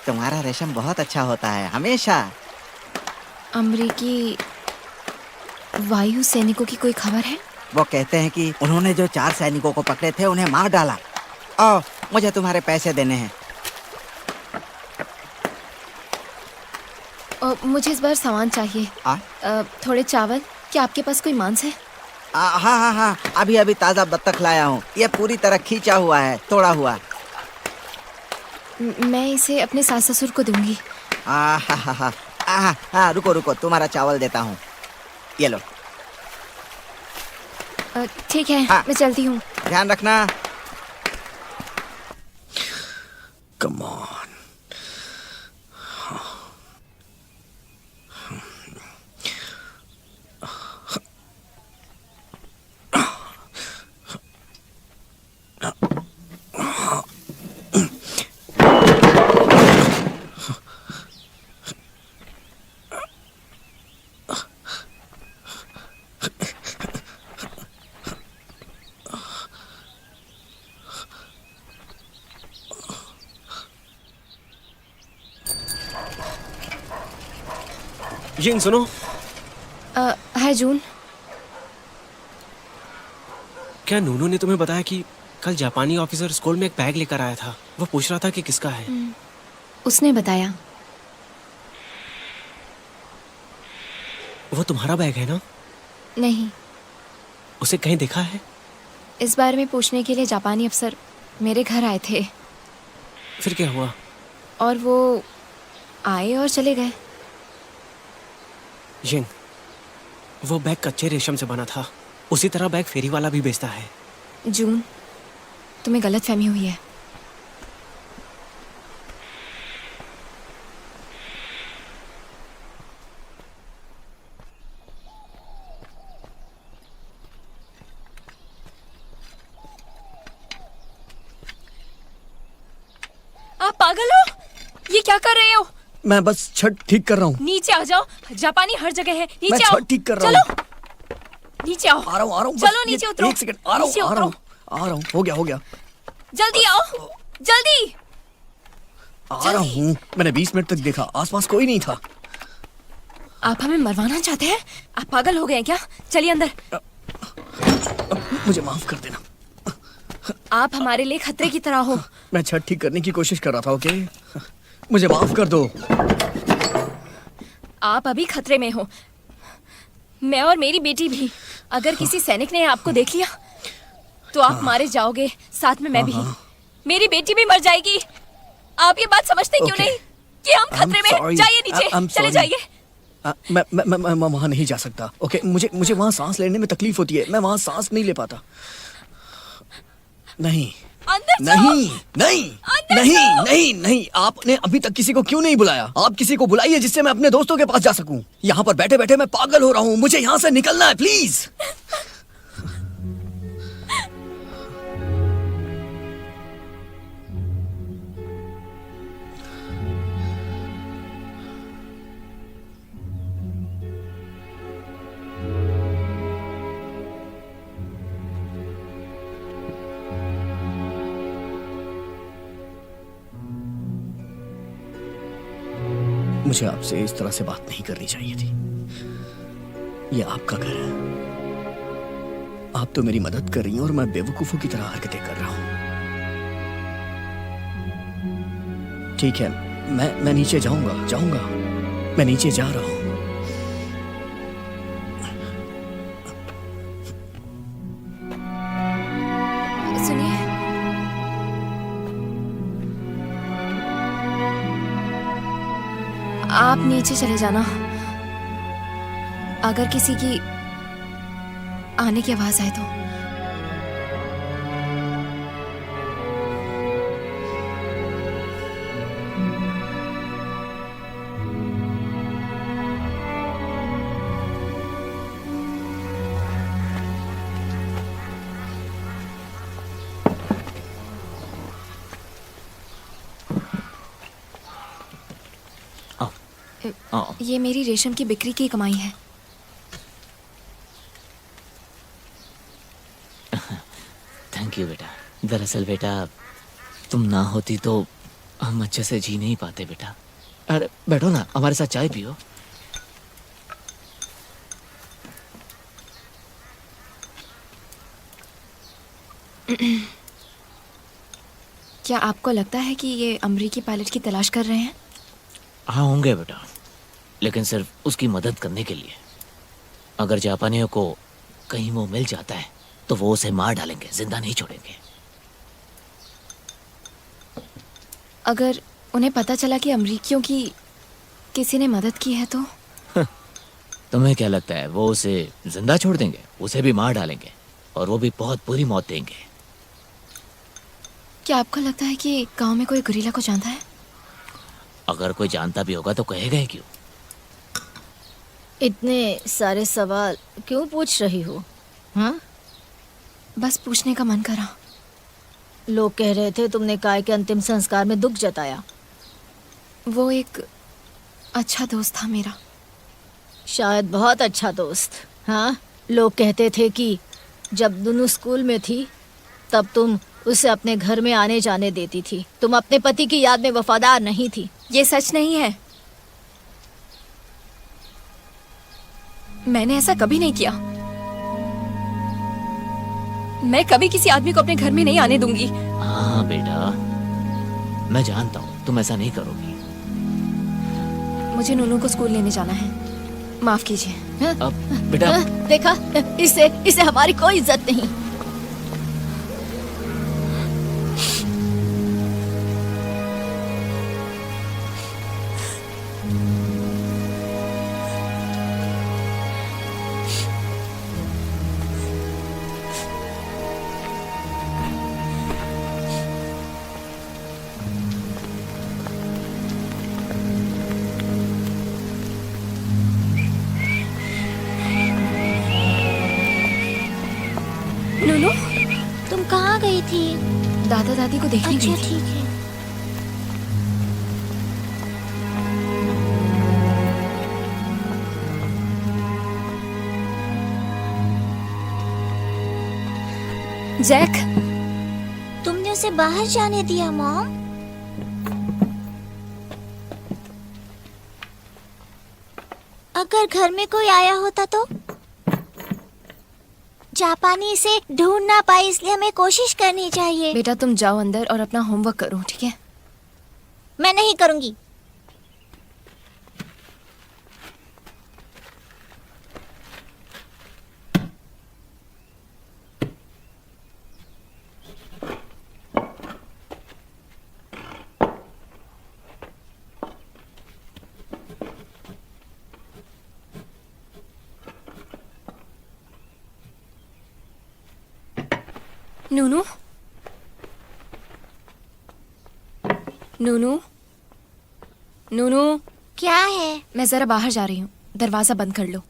S3: तुम्हारा रेशम बहुत अच्छा होता है हमेशा।
S5: अमरीकी वायु सैनिकों की कोई खबर है?
S3: वो कहते हैं कि उन्होंने जो 4 सैनिकों को पकड़े थे उन्हें मार डाला। आओ, मुझे तुम्हारे पैसे देने हैं।
S5: मुझे इस बार सामान चाहिए। थोड़े चावल। क्या आपके पास कोई मांस है?
S3: हाँ हाँ हाँ, अभी अभी ताज़ा बत्तख लाया हूँ। ये पूरी तरह खींचा हुआ है, तोड़ा हुआ।
S5: मैं इसे अपने सास ससुर को दूंगी।
S3: हाँ, रुको रुको, तुम्हारा चावल देता हूँ। ये लो।
S5: ठीक है,
S3: हाँ।
S5: मैं चलती हूँ।
S3: ध्यान रखना।
S7: Come on.
S9: जिन सुनो।
S5: हाय जून।
S9: क्या नूनू ने तुम्हें बताया कि कल जापानी ऑफिसर स्कूल में एक बैग लेकर आया था? वो पूछ रहा था कि किसका है।
S5: उसने बताया।
S9: वो तुम्हारा बैग है ना?
S5: नहीं।
S9: उसे कहीं देखा है?
S5: इस बारे में पूछने के लिए जापानी अफसर मेरे घर आए थे।
S9: फिर क्या हुआ?
S5: और वो आए और चले गए।
S9: जिन, वो बैग कच्चे रेशम से बना था। उसी तरह बैग फेरी वाला भी बेचता है।
S5: जून, तुम्हें गलतफहमी हुई है। आप पागल हो? ये क्या कर रहे हो?
S7: मैं बस छत ठीक कर रहा हूँ।
S5: नीचे आ जाओ, जापानी हर जगह है।
S7: मैं
S5: नीचे आओ।
S7: छत ठीक कर रहा
S5: चलो
S7: हूँ।
S5: नीचे आओ।
S7: आ रहा हूँ।
S5: चलो नीचे उतरो।
S7: एक सेकंड, आ रहा
S5: नीचे
S7: हूँ।
S5: उतरो।
S7: हो गया।
S5: जल्दी आओ, जल्दी।
S7: आ रहा हूँ। मैंने 20 मिनट तक देखा, आसपास कोई नहीं था।
S5: आप हमें मरवाना चाहते हैं? आप पागल हो गए हैं क्या? चलिए अंदर।
S7: मुझे माफ कर देना।
S5: आप हमारे लिए खतरे की तरह हो।
S7: मैं छत ठीक करने की कोशिश कर रहा था। ओके, मुझे माफ कर दो।
S5: आप अभी खतरे में हो। मैं और मेरी बेटी भी। अगर किसी सैनिक ने आपको देख लिया तो आप मारे जाओगे, साथ में मैं भी। मेरी बेटी भी मर जाएगी। आप ये बात समझते क्यों नहीं कि हम खतरे में हैं? जाइए नीचे, चले जाइए।
S7: मैं वहां नहीं जा सकता। ओके, मुझे वहां सांस लेने में तकलीफ होती है। मैं वहां सांस नहीं ले पाता। नहीं
S5: अंदर
S7: नहीं
S5: जाओ।
S7: नहीं
S5: अंदर
S7: नहीं
S5: जाओ।
S7: नहीं नहीं। आपने अभी तक किसी को क्यों नहीं बुलाया? आप किसी को बुलाइए जिससे मैं अपने दोस्तों के पास जा सकूं। यहाँ पर बैठे बैठे मैं पागल हो रहा हूँ। मुझे यहाँ से निकलना है, प्लीज। मुझे आपसे इस तरह से बात नहीं करनी चाहिए थी। ये आपका घर है। आप तो मेरी मदद कर रही हैं और मैं बेवकूफों की तरह हरकतें कर रहा हूं। ठीक है, मैं नीचे जाऊंगा। मैं नीचे जा रहा हूं।
S5: सुनिए, आप नीचे चले जाना। अगर किसी की आने की आवाज आए तो। ये मेरी रेशम की बिक्री की कमाई है।
S4: थैंक यू बेटा। दरअसल बेटा, तुम ना होती तो हम अच्छे से जी नहीं पाते बेटा। अरे बैठो ना, हमारे साथ चाय पियो।
S5: क्या आपको लगता है कि ये अमरीकी पायलट की तलाश कर रहे हैं?
S4: हाँ होंगे बेटा, लेकिन सिर्फ उसकी मदद करने के लिए। अगर जापानियों को कहीं वो मिल जाता है तो वो उसे मार डालेंगे, जिंदा नहीं छोड़ेंगे।
S5: अगर उन्हें पता चला कि अमरीकियों की किसी ने मदद की है तो?
S4: तुम्हें क्या लगता है वो उसे जिंदा छोड़ देंगे? उसे भी मार डालेंगे, और वो भी बहुत बुरी मौत देंगे।
S5: क्या आपको लगता है कि गांव में कोई गुरीला को जानता है?
S4: अगर कोई जानता भी होगा तो कहेगा ही क्यों?
S8: इतने सारे सवाल क्यों पूछ रही हो? हाँ,
S5: बस पूछने का मन करा।
S8: लोग कह रहे थे तुमने काय के अंतिम संस्कार में दुख जताया।
S5: वो एक अच्छा दोस्त था मेरा।
S8: शायद बहुत अच्छा दोस्त। हाँ, लोग कहते थे कि जब दुनू स्कूल में थी तब तुम उसे अपने घर में आने जाने देती थी। तुम अपने पति की याद में वफादार नहीं थी।
S5: ये सच नहीं है। मैंने ऐसा कभी नहीं किया। मैं कभी किसी आदमी को अपने घर में नहीं आने दूंगी।
S4: हाँ बेटा, मैं जानता हूँ तुम ऐसा नहीं करोगी।
S5: मुझे नूनू को स्कूल लेने जाना है, माफ कीजिए।
S4: अब बेटा,
S8: देखा, इसे हमारी कोई इज्जत नहीं।
S5: नूनू,
S6: तुम कहाँ गई थी?
S5: दादा दादी को देखने
S6: अच्छा
S5: गई थी।
S6: ठीक है।
S5: जैक,
S6: तुमने उसे बाहर जाने दिया मॉम? अगर घर में कोई आया होता तो? जापानी इसे ढूंढ ना पाई, इसलिए हमें कोशिश करनी चाहिए।
S5: बेटा तुम जाओ अंदर और अपना होमवर्क करो, ठीक है?
S6: मैं नहीं करूंगी।
S5: नूनू, नूनू, नूनू,
S6: क्या है?
S5: मैं जरा बाहर जा रही हूँ, दरवाजा बंद कर लो।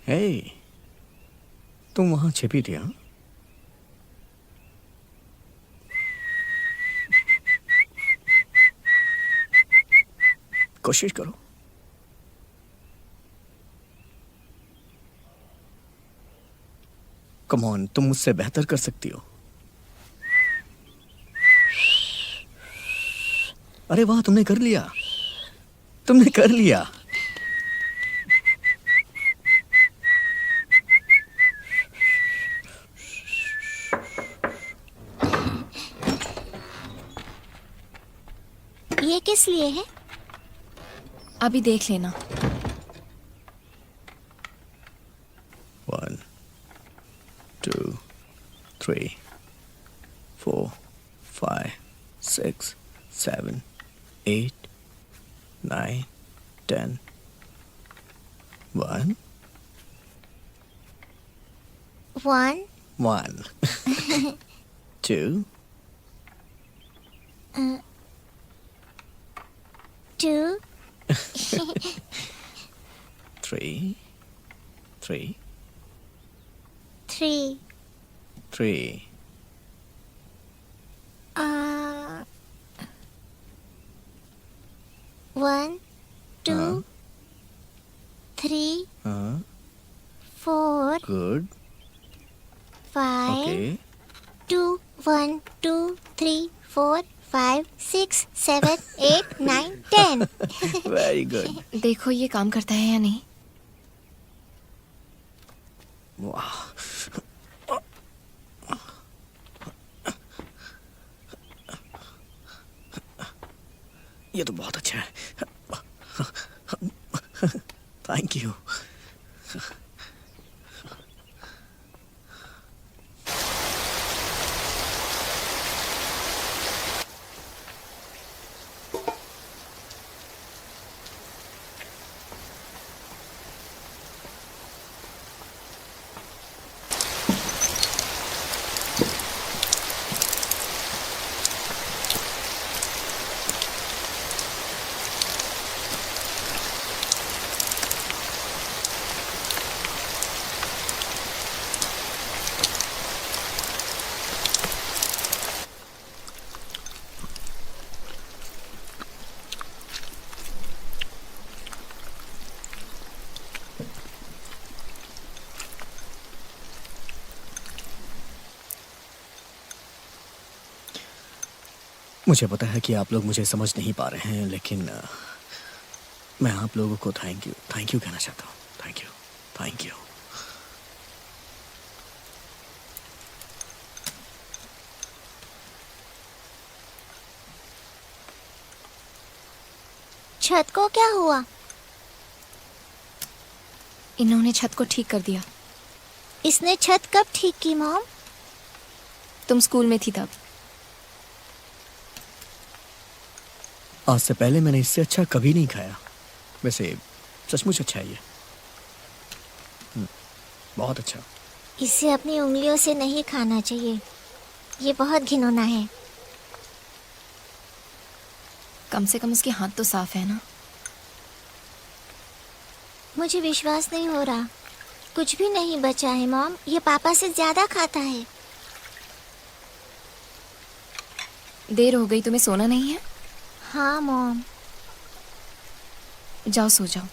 S7: हे, तुम वहां छिपी थी हाँ? कोशिश करो। कम ऑन, तुम मुझसे बेहतर कर सकती हो। अरे वाह, तुमने कर लिया, तुमने कर लिया।
S6: ये किस लिए है?
S5: अभी देख लेना।
S7: 1 2 3 4 5 6 7 8 9 10 1
S6: 1
S7: 1 2
S6: 2
S7: 3 3
S6: 3
S7: 3
S6: 1 2 3 4
S7: गुड
S6: 5
S7: ओके
S6: 2 1 2 3 4 5 6 7 8 9 10
S7: वेरी गुड।
S5: देखो ये काम करता है या नहीं।
S7: वाह, ये तो बहुत अच्छा है। Thank you. मुझे पता है कि आप लोग मुझे समझ नहीं पा रहे हैं, लेकिन मैं आप लोगों को थैंक यू कहना चाहता हूँ। Thank you.
S6: छत को क्या हुआ?
S5: इन्होंने छत को ठीक कर दिया।
S6: इसने छत कब ठीक की मॉम?
S5: तुम स्कूल में थी तब।
S7: आज से पहले मैंने इससे अच्छा कभी नहीं खाया। वैसे सचमुच अच्छा है ये। बहुत अच्छा।
S6: इसे अपनी उंगलियों से नहीं खाना चाहिए, ये बहुत घिनौना है।
S5: कम से कम उसके हाथ तो साफ है ना।
S6: मुझे विश्वास नहीं हो रहा, कुछ भी नहीं बचा है मॉम। ये पापा से ज्यादा खाता है।
S5: देर हो गई, तुम्हें सोना नहीं है?
S6: हाँ मॉम।
S5: जाओ सो जाओ।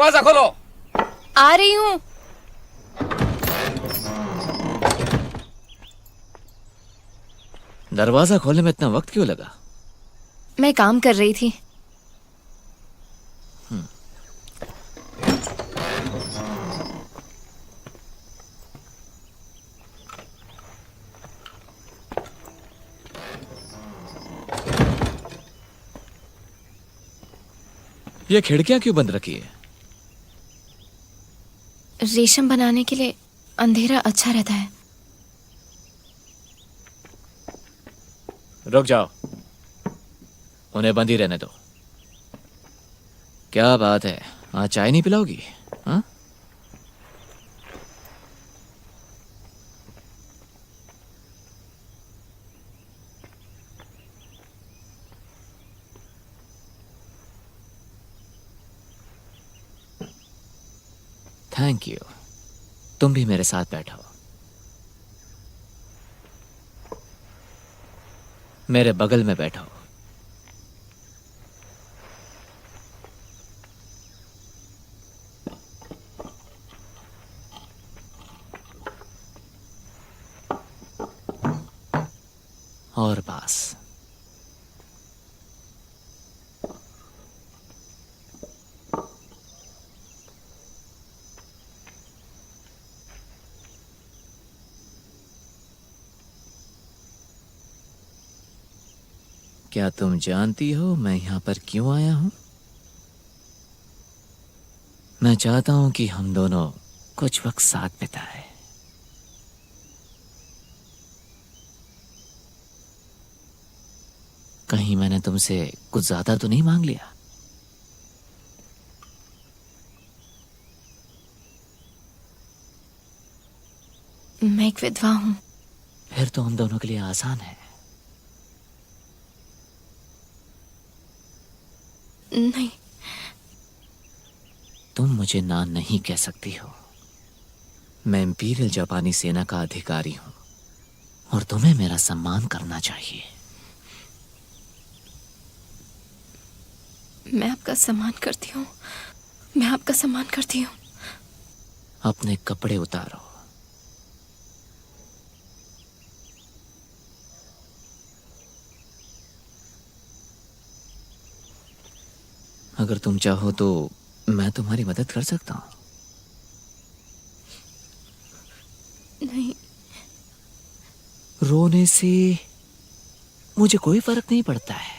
S2: दरवाजा खोलो।
S5: आ रही हूँ।
S4: दरवाजा खोलने में इतना वक्त क्यों लगा?
S5: मैं काम कर रही थी।
S4: ये खिड़कियां क्यों बंद रखी है?
S5: रेशम बनाने के लिए अंधेरा अच्छा रहता है।
S4: रुक जाओ, उन्हें बंद ही रहने दो। क्या बात है, आज चाय नहीं पिलाओगी? हाँ? Thank you. तुम भी मेरे साथ बैठो। मेरे बगल में बैठो। और पास। क्या तुम जानती हो मैं यहां पर क्यों आया हूं? मैं चाहता हूं कि हम दोनों कुछ वक्त साथ बिताएं। कहीं मैंने तुमसे कुछ ज्यादा तो नहीं मांग लिया?
S5: मैं एक विधवा हूँ।
S4: फिर तो हम दोनों के लिए आसान है।
S5: नहीं।
S4: तुम मुझे ना नहीं कह सकती हो। मैं इंपीरियल जापानी सेना का अधिकारी हूं और तुम्हें मेरा सम्मान करना चाहिए।
S5: मैं आपका सम्मान करती हूँ। मैं आपका सम्मान करती हूँ।
S4: अपने कपड़े उतारो। अगर तुम चाहो तो मैं तुम्हारी मदद कर सकता हूं।
S5: नहीं।
S4: रोने से मुझे कोई फर्क नहीं पड़ता है।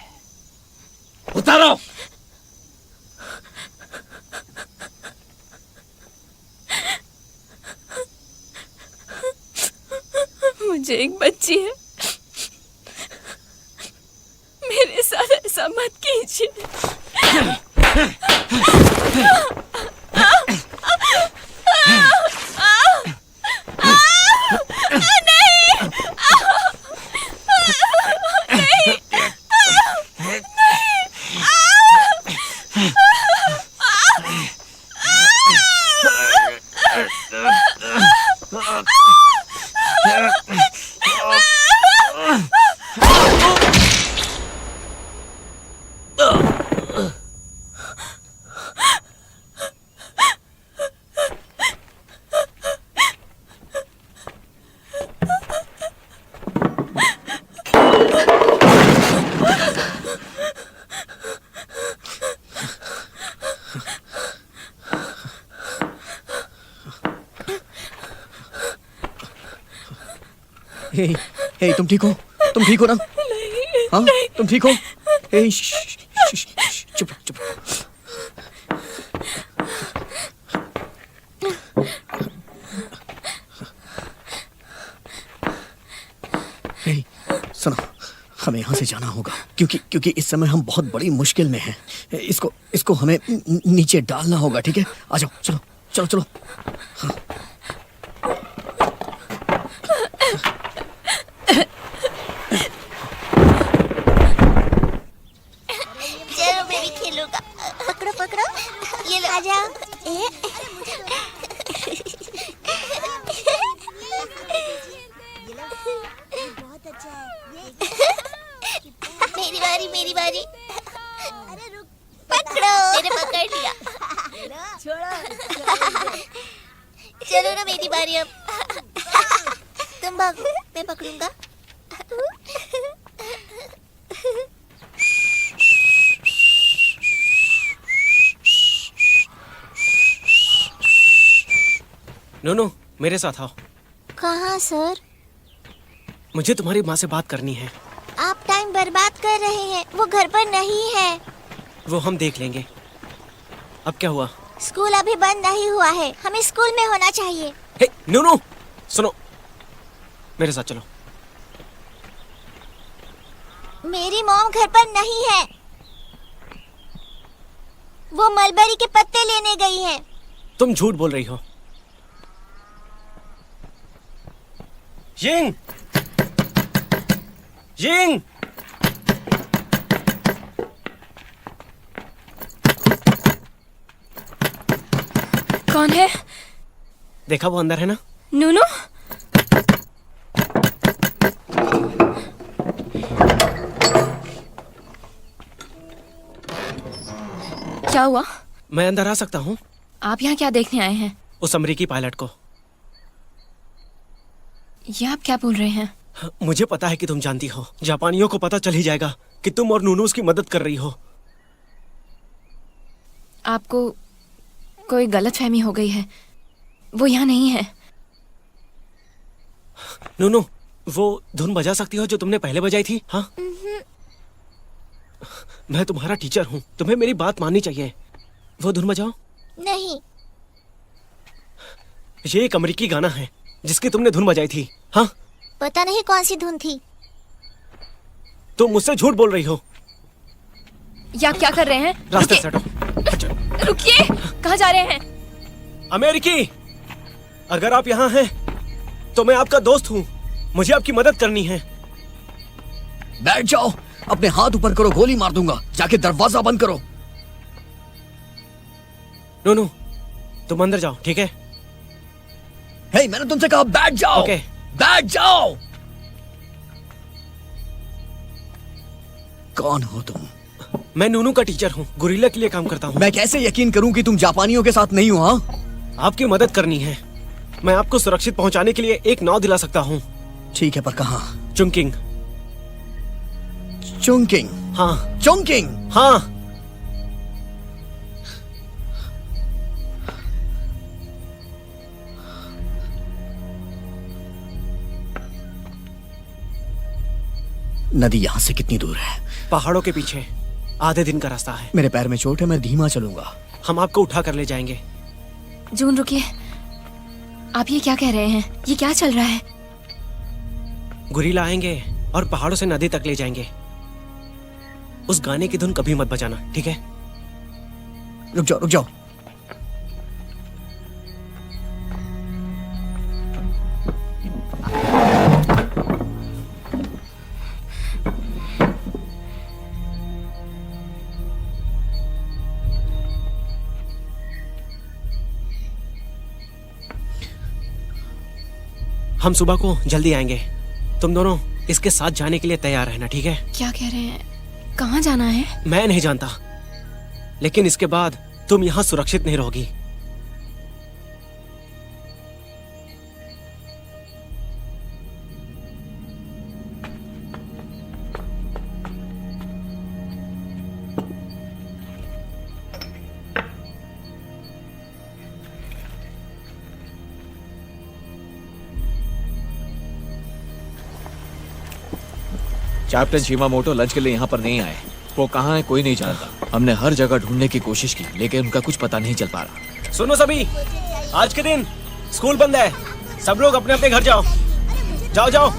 S2: उतारो।
S5: मुझे एक बच्ची है। मेरे साथ ऐसा मत कीजिए।
S7: हे, हे, तुम ठीक हो? तुम ठीक हो ना? हाँ, तुम ठीक हो? हे, चुप चुप। हे, सुनो, हमें यहाँ से जाना होगा क्योंकि इस समय हम बहुत बड़ी मुश्किल में हैं। इसको हमें नीचे डालना होगा, ठीक है? आ जाओ, चलो चलो चलो। हाँ।
S6: चलो मैं भी खेलूंगा। पकड़ो पकड़ो, ये लो। आ जाओ। बहुत अच्छा है। मेरी बारी मेरी बारी। अरे रुक, पकड़ो। मैंने पकड़ लिया। चलो ना मेरी बारी अब। तुम भागो, मैं पकड़ूंगा।
S9: नूनू मेरे साथ आओ।
S6: कहाँ सर?
S9: मुझे तुम्हारी माँ से बात करनी है।
S6: आप टाइम बर्बाद कर रहे हैं, वो घर पर नहीं है।
S9: वो हम देख लेंगे। अब क्या हुआ?
S6: स्कूल अभी बंद नहीं हुआ है, हमें स्कूल में होना चाहिए।
S9: हे नूनू सुनो, मेरे साथ चलो।
S6: मेरी मॉम घर पर नहीं है, वो मलबरी के पत्ते लेने गई है।
S9: तुम झूठ बोल रही हो। यिंग, यिंग,
S5: कौन है?
S9: देखा वो अंदर है ना?
S5: नूनू? क्या हुआ?
S9: मैं अंदर आ सकता हूँ?
S5: आप यहाँ क्या देखने आए हैं?
S9: उस अमेरिकी पायलट को।
S5: ये आप क्या बोल रहे हैं?
S9: मुझे पता है कि तुम जानती हो। जापानियों को पता चल ही जाएगा कि तुम और नूनू उसकी मदद कर रही हो।
S5: आपको कोई गलतफहमी हो गई है, वो यहाँ नहीं है।
S9: नूनू, वो धुन बजा सकती हो जो तुमने पहले बजाई थी? हाँ? मैं तुम्हारा टीचर हूँ, तुम्हें मेरी बात माननी चाहिए। वो धुन बजाओ।
S6: नहीं।
S9: ये एक अमेरिकी गाना है जिसकी तुमने धुन बजाई थी। हाँ?
S6: पता नहीं कौन सी धुन थी।
S9: तुम मुझसे झूठ बोल रही हो।
S5: ये आप क्या कर रहे हैं?
S9: रास्ते से हटो।
S5: रुकिए, कहाँ जा रहे हैं?
S9: अमेरिकी, अगर आप यहाँ हैं तो मैं आपका दोस्त हूँ, मुझे आपकी मदद करनी है।
S7: बैठ जाओ, अपने हाथ ऊपर करो, गोली मार दूंगा। जाके दरवाजा बंद करो।
S9: नूनू, तुम अंदर जाओ, ठीक है?
S7: हे, मैंने तुमसे कहा बैठ जाओ।
S9: ओके।
S7: बैठ जाओ। कौन हो तुम?
S9: मैं नूनू का टीचर हूँ, गुरिल्ला के लिए काम करता हूँ।
S7: मैं कैसे यकीन करूं कि तुम जापानियों के साथ नहीं हो? हाँ?
S9: आपकी मदद करनी है। मैं आपको सुरक्षित पहुंचाने के लिए एक नाव दिला सकता हूँ।
S7: ठीक है, पर कहाँ?
S9: चुंकिंग।
S7: चुंकिंग?
S9: हाँ।
S7: चुंकिंग?
S9: हाँ।
S7: नदी यहाँ से कितनी दूर है?
S9: पहाड़ों के पीछे आधे दिन का रास्ता है।
S7: मेरे पैर में चोट है, मैं धीमा चलूंगा।
S9: हम आपको उठा कर ले जाएंगे।
S5: जून रुकिए, आप ये क्या कह रहे हैं? ये क्या चल रहा है?
S9: गुरिल्ला आएंगे और पहाड़ों से नदी तक ले जाएंगे। उस गाने की धुन कभी मत बजाना, ठीक है?
S7: रुक जाओ, रुक जाओ।
S9: हम सुबह को जल्दी आएंगे। तुम दोनों इसके साथ जाने के लिए तैयार रहना, ठीक है?
S5: क्या कह रहे हैं? कहाँ जाना है?
S9: मैं नहीं जानता, लेकिन इसके बाद तुम यहाँ सुरक्षित नहीं रहोगी।
S10: कैप्टन शिमामोटो लंच के लिए यहाँ पर नहीं आए। वो कहाँ है कोई नहीं जानता। हमने हर जगह ढूंढने की कोशिश की, लेकिन उनका कुछ पता नहीं चल पा रहा।
S9: सुनो सभी, आज के दिन स्कूल बंद है। सब लोग अपने अपने घर जाओ। जाओ जाओ।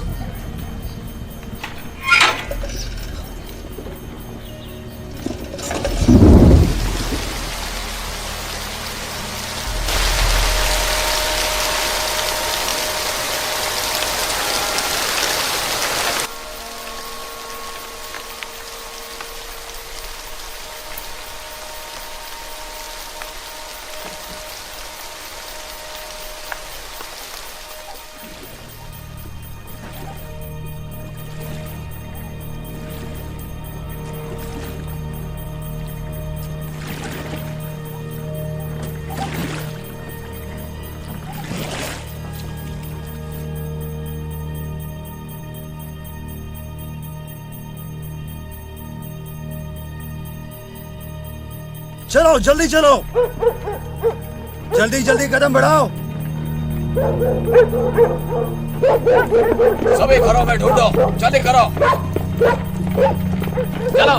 S1: चलो जल्दी चलो, जल्दी जल्दी कदम बढ़ाओ।
S2: सभी घरों में ढूंढो, जल्दी करो। चलो।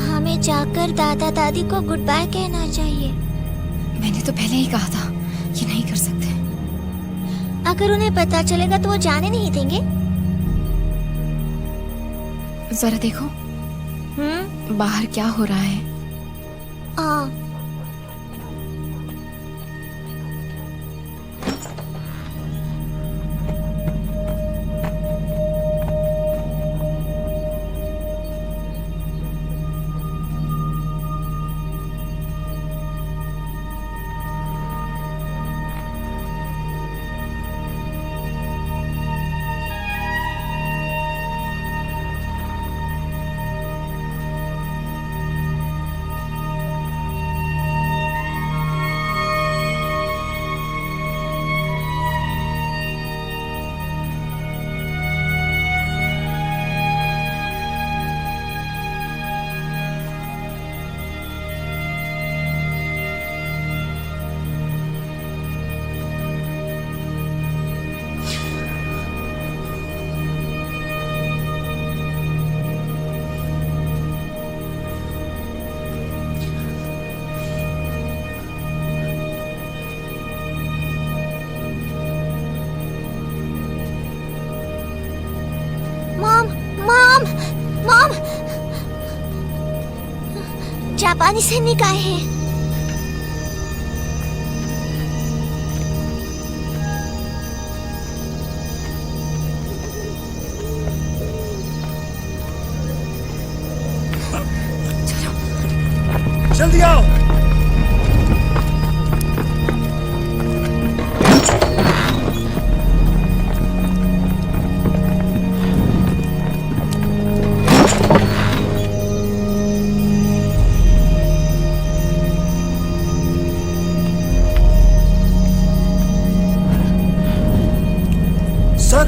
S6: हमें जाकर दादा दादी को गुड बाय कहना चाहिए।
S5: मैंने तो पहले ही कहा था ये नहीं कर सकते।
S6: अगर उन्हें पता चलेगा तो वो जाने नहीं देंगे।
S5: जरा देखो बाहर क्या हो रहा है।
S6: मॉम, जापानी सैनिक आए हैं।
S1: जल्दी आओ। Sir,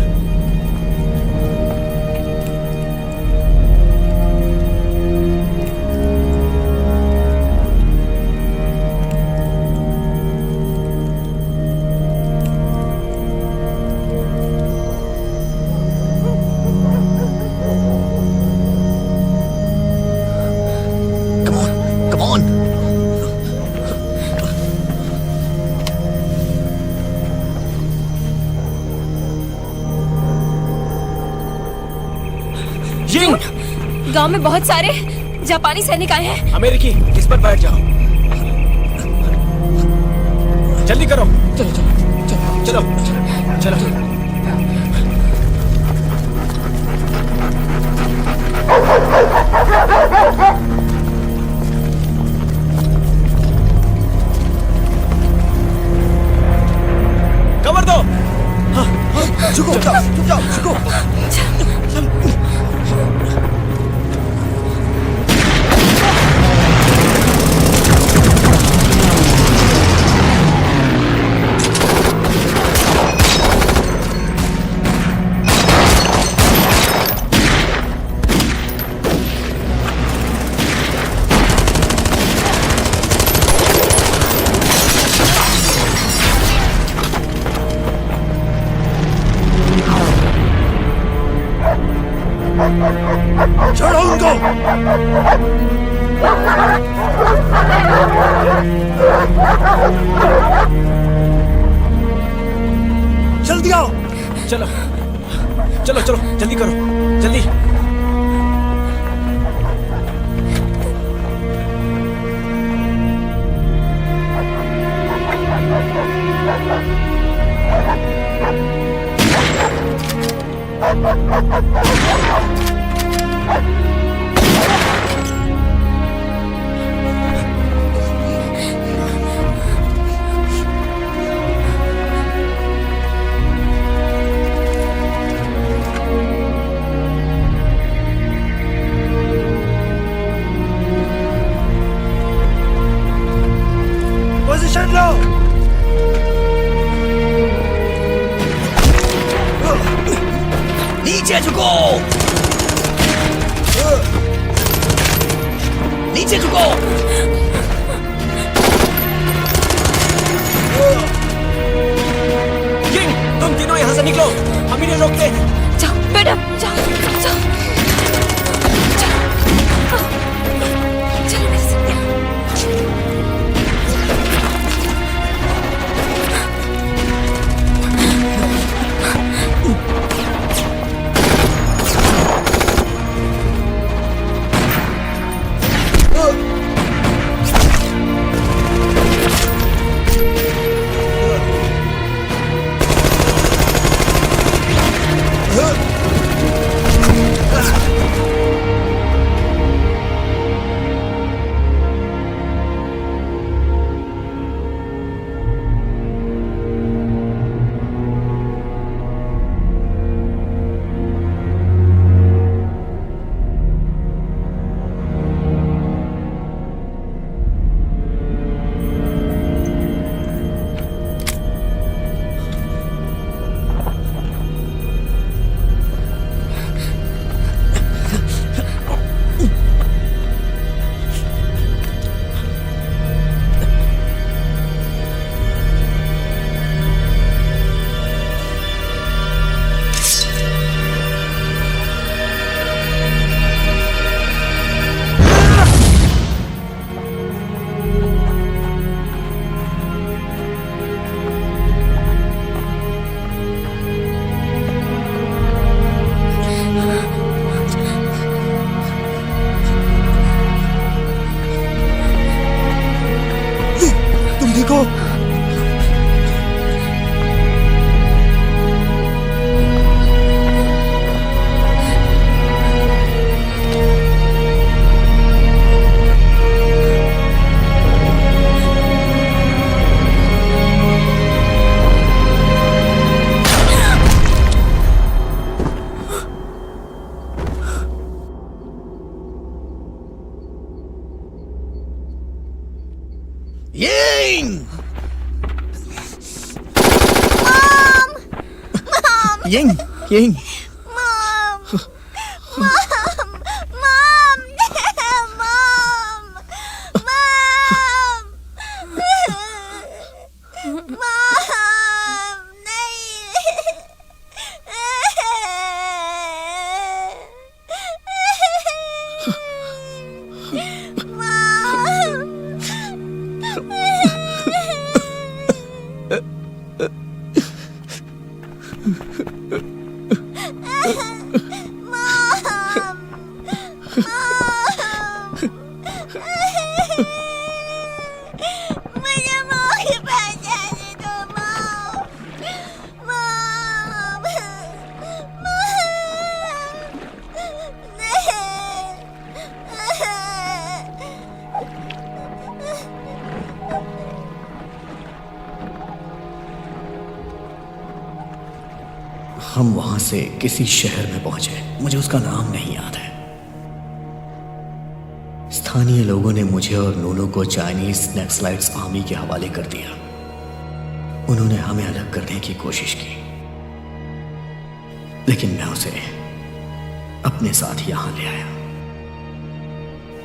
S7: Come on.
S9: ये
S5: गांव में बहुत सारे जापानी सैनिक आए हैं।
S9: अमेरिकी, इस पर बैठ जाओ। जल्दी करो। चलो चलो चलो चलो। कवर दो।
S1: झुको, जाओ, झुको। छोड़ो उनको। जल्दी आओ।
S9: चलो चलो चलो, जल्दी करो, जल्दी।
S1: पोजीशन लो।
S2: नीचे झुको, नीचे झुको।
S9: दोनों यहाँ से निकलो, हम इन्हें रोकते हैं।
S5: जाओ बेटा, जाओ जाओ चलो मेरे साथ।
S1: तुम ठीक हो?
S7: यिंग यिंग हम वहां से किसी शहर में पहुंचे, मुझे उसका नाम नहीं याद है। स्थानीय लोगों ने मुझे और नूनू को चाइनीज नक्सलाइट्स आर्मी के हवाले कर दिया। उन्होंने हमें अलग करने की कोशिश की, लेकिन मैं उसे अपने साथ यहां ले आया।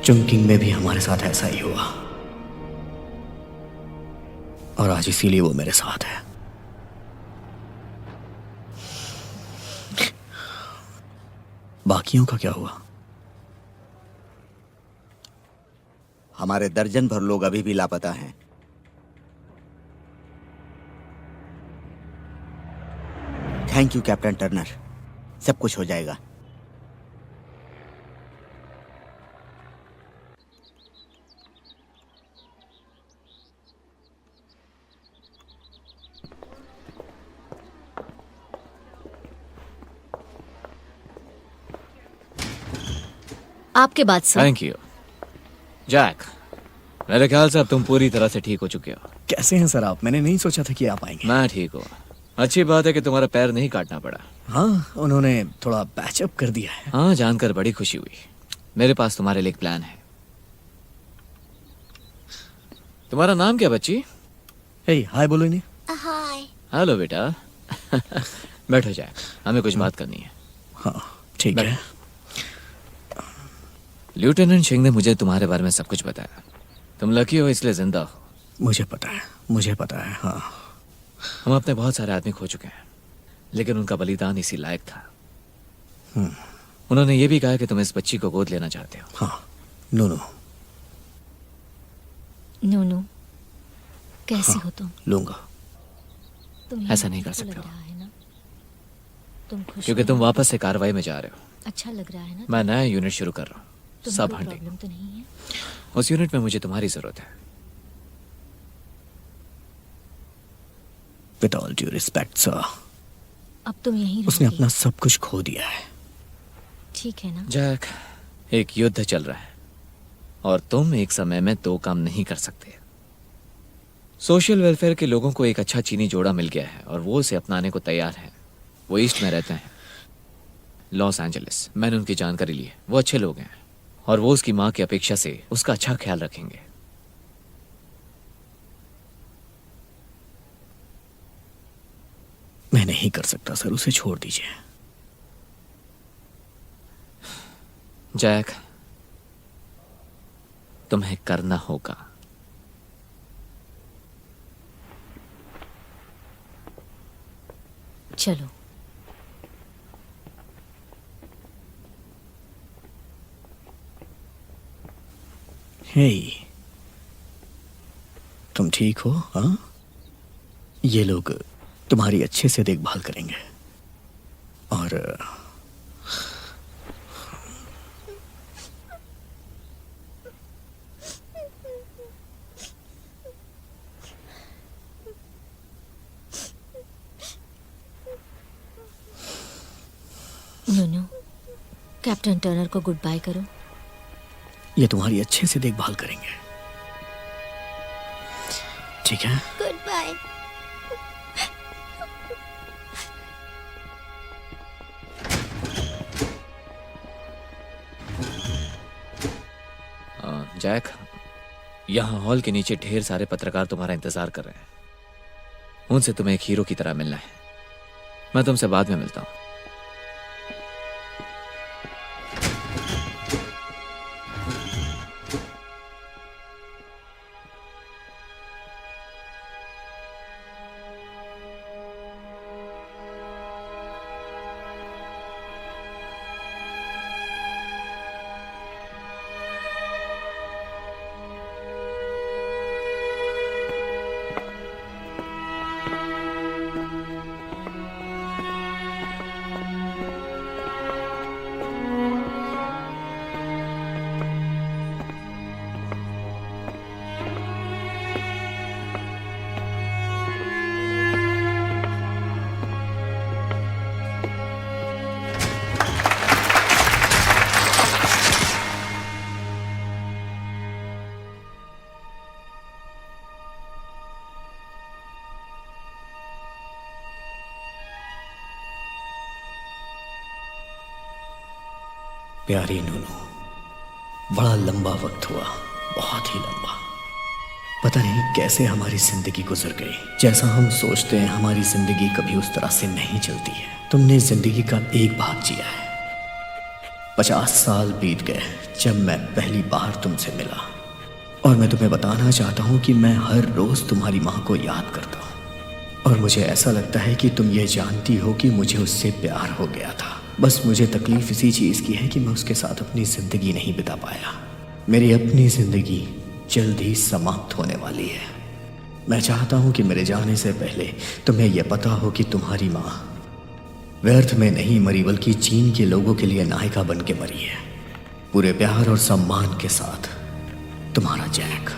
S7: चुंकिंग में भी हमारे साथ ऐसा ही हुआ और आज इसीलिए वो मेरे साथ है। बाकियों का क्या हुआ?
S3: हमारे दर्जन भर लोग अभी भी लापता हैं। थैंक यू कैप्टन टर्नर, सब कुछ हो जाएगा।
S8: आपके बाद सर।
S10: Thank you Jack. मेरे ख्याल से अब तुम पूरी तरह से ठीक हो चुके हो।
S7: कैसे हैं सर आप? मैंने नहीं सोचा था कि आप आएंगे।
S10: मैं ठीक हूँ। अच्छी बात है कि तुम्हारा पैर नहीं काटना पड़ा।
S7: हाँ, उन्होंने थोड़ा पैचअप कर दिया है।
S10: हाँ, जानकर बड़ी खुशी हुई। मेरे पास तुम्हारे लिए एक प्लान है। तुम्हारा नाम क्या बच्ची?
S7: हे, हाय बोलो इन्हें।
S6: हाय।
S10: हेलो बेटा। बैठो जैक, हमें कुछ बात करनी है।
S7: हाँ ठीक है।
S10: लेफ्टिनेंट सिंह ने मुझे तुम्हारे बारे में सब कुछ बताया। तुम लकी हो इसलिए जिंदा हो।
S7: मुझे पता है, मुझे पता है। हाँ,
S10: हम अपने बहुत सारे आदमी खो चुके हैं, लेकिन उनका बलिदान इसी लायक था। उन्होंने ये भी कहा कि तुम इस बच्ची को गोद लेना चाहते हो।
S7: हाँ, नूनू
S8: नूनू कैसी हो तुम?
S7: लूंगा।
S8: तुम
S10: ऐसा नहीं कर सकते हो, क्योंकि तुम वापस से कार्रवाई में जा रहे हो।
S8: अच्छा लग रहा है ना?
S10: मैं नया यूनिट शुरू कर रहा हूँ,
S8: तुम्हें
S10: सब
S8: कोई
S10: हंटिंग।
S8: प्रॉब्लम तो नहीं है?
S10: उस यूनिट में मुझे तुम्हारी जरूरत है।
S7: With all due respect sir,
S8: अब तुम यहीं
S7: उसने
S8: रहोगे?
S7: अपना सब कुछ खो दिया है।
S8: ठीक है ना?
S10: जैक, एक युद्ध चल रहा है और तुम एक समय में दो काम नहीं कर सकते। सोशल वेलफेयर के लोगों को एक अच्छा चीनी जोड़ा मिल गया है और वो उसे अपनाने को तैयार है। वो ईस्ट में रहते हैं, लॉस एंजलिस। मैंने उनकी जानकारी ली है, वो अच्छे लोग हैं और वो उसकी माँ की अपेक्षा से उसका अच्छा ख्याल रखेंगे।
S7: मैं नहीं कर सकता सर, उसे छोड़ दीजिए।
S10: जैक, तुम्हें करना होगा।
S8: चलो।
S7: हे, तुम ठीक हो? हाँ, ये लोग तुम्हारी अच्छे से देखभाल करेंगे और
S8: नूनू, कैप्टन टर्नर को गुड बाय करो।
S7: ये तुम्हारी अच्छे से देखभाल करेंगे, ठीक है?
S6: Goodbye.
S10: जैक, यहाँ हॉल के नीचे ढेर सारे पत्रकार तुम्हारा इंतजार कर रहे हैं। उनसे तुम्हें एक हीरो की तरह मिलना है। मैं तुमसे बाद में मिलता हूँ।
S7: प्यारी नूनू, बड़ा लंबा वक्त हुआ, बहुत ही लंबा। पता नहीं कैसे हमारी जिंदगी गुजर गई। जैसा हम सोचते हैं हमारी जिंदगी कभी उस तरह से नहीं चलती है। तुमने जिंदगी का एक भाग जिया है। 50 साल बीत गए जब मैं पहली बार तुमसे मिला, और मैं तुम्हें बताना चाहता हूँ कि मैं हर रोज तुम्हारी माँ को याद करता हूँ। और मुझे ऐसा लगता है कि तुम ये जानती हो कि मुझे उससे प्यार हो गया था। बस मुझे तकलीफ इसी चीज़ की है कि मैं उसके साथ अपनी ज़िंदगी नहीं बिता पाया। मेरी अपनी ज़िंदगी जल्द ही समाप्त होने वाली है। मैं चाहता हूँ कि मेरे जाने से पहले तुम्हें यह पता हो कि तुम्हारी माँ व्यर्थ में नहीं मरी, बल्कि चीन के लोगों के लिए नायिका बन के मरी है। पूरे प्यार और सम्मान के साथ, तुम्हारा जैक।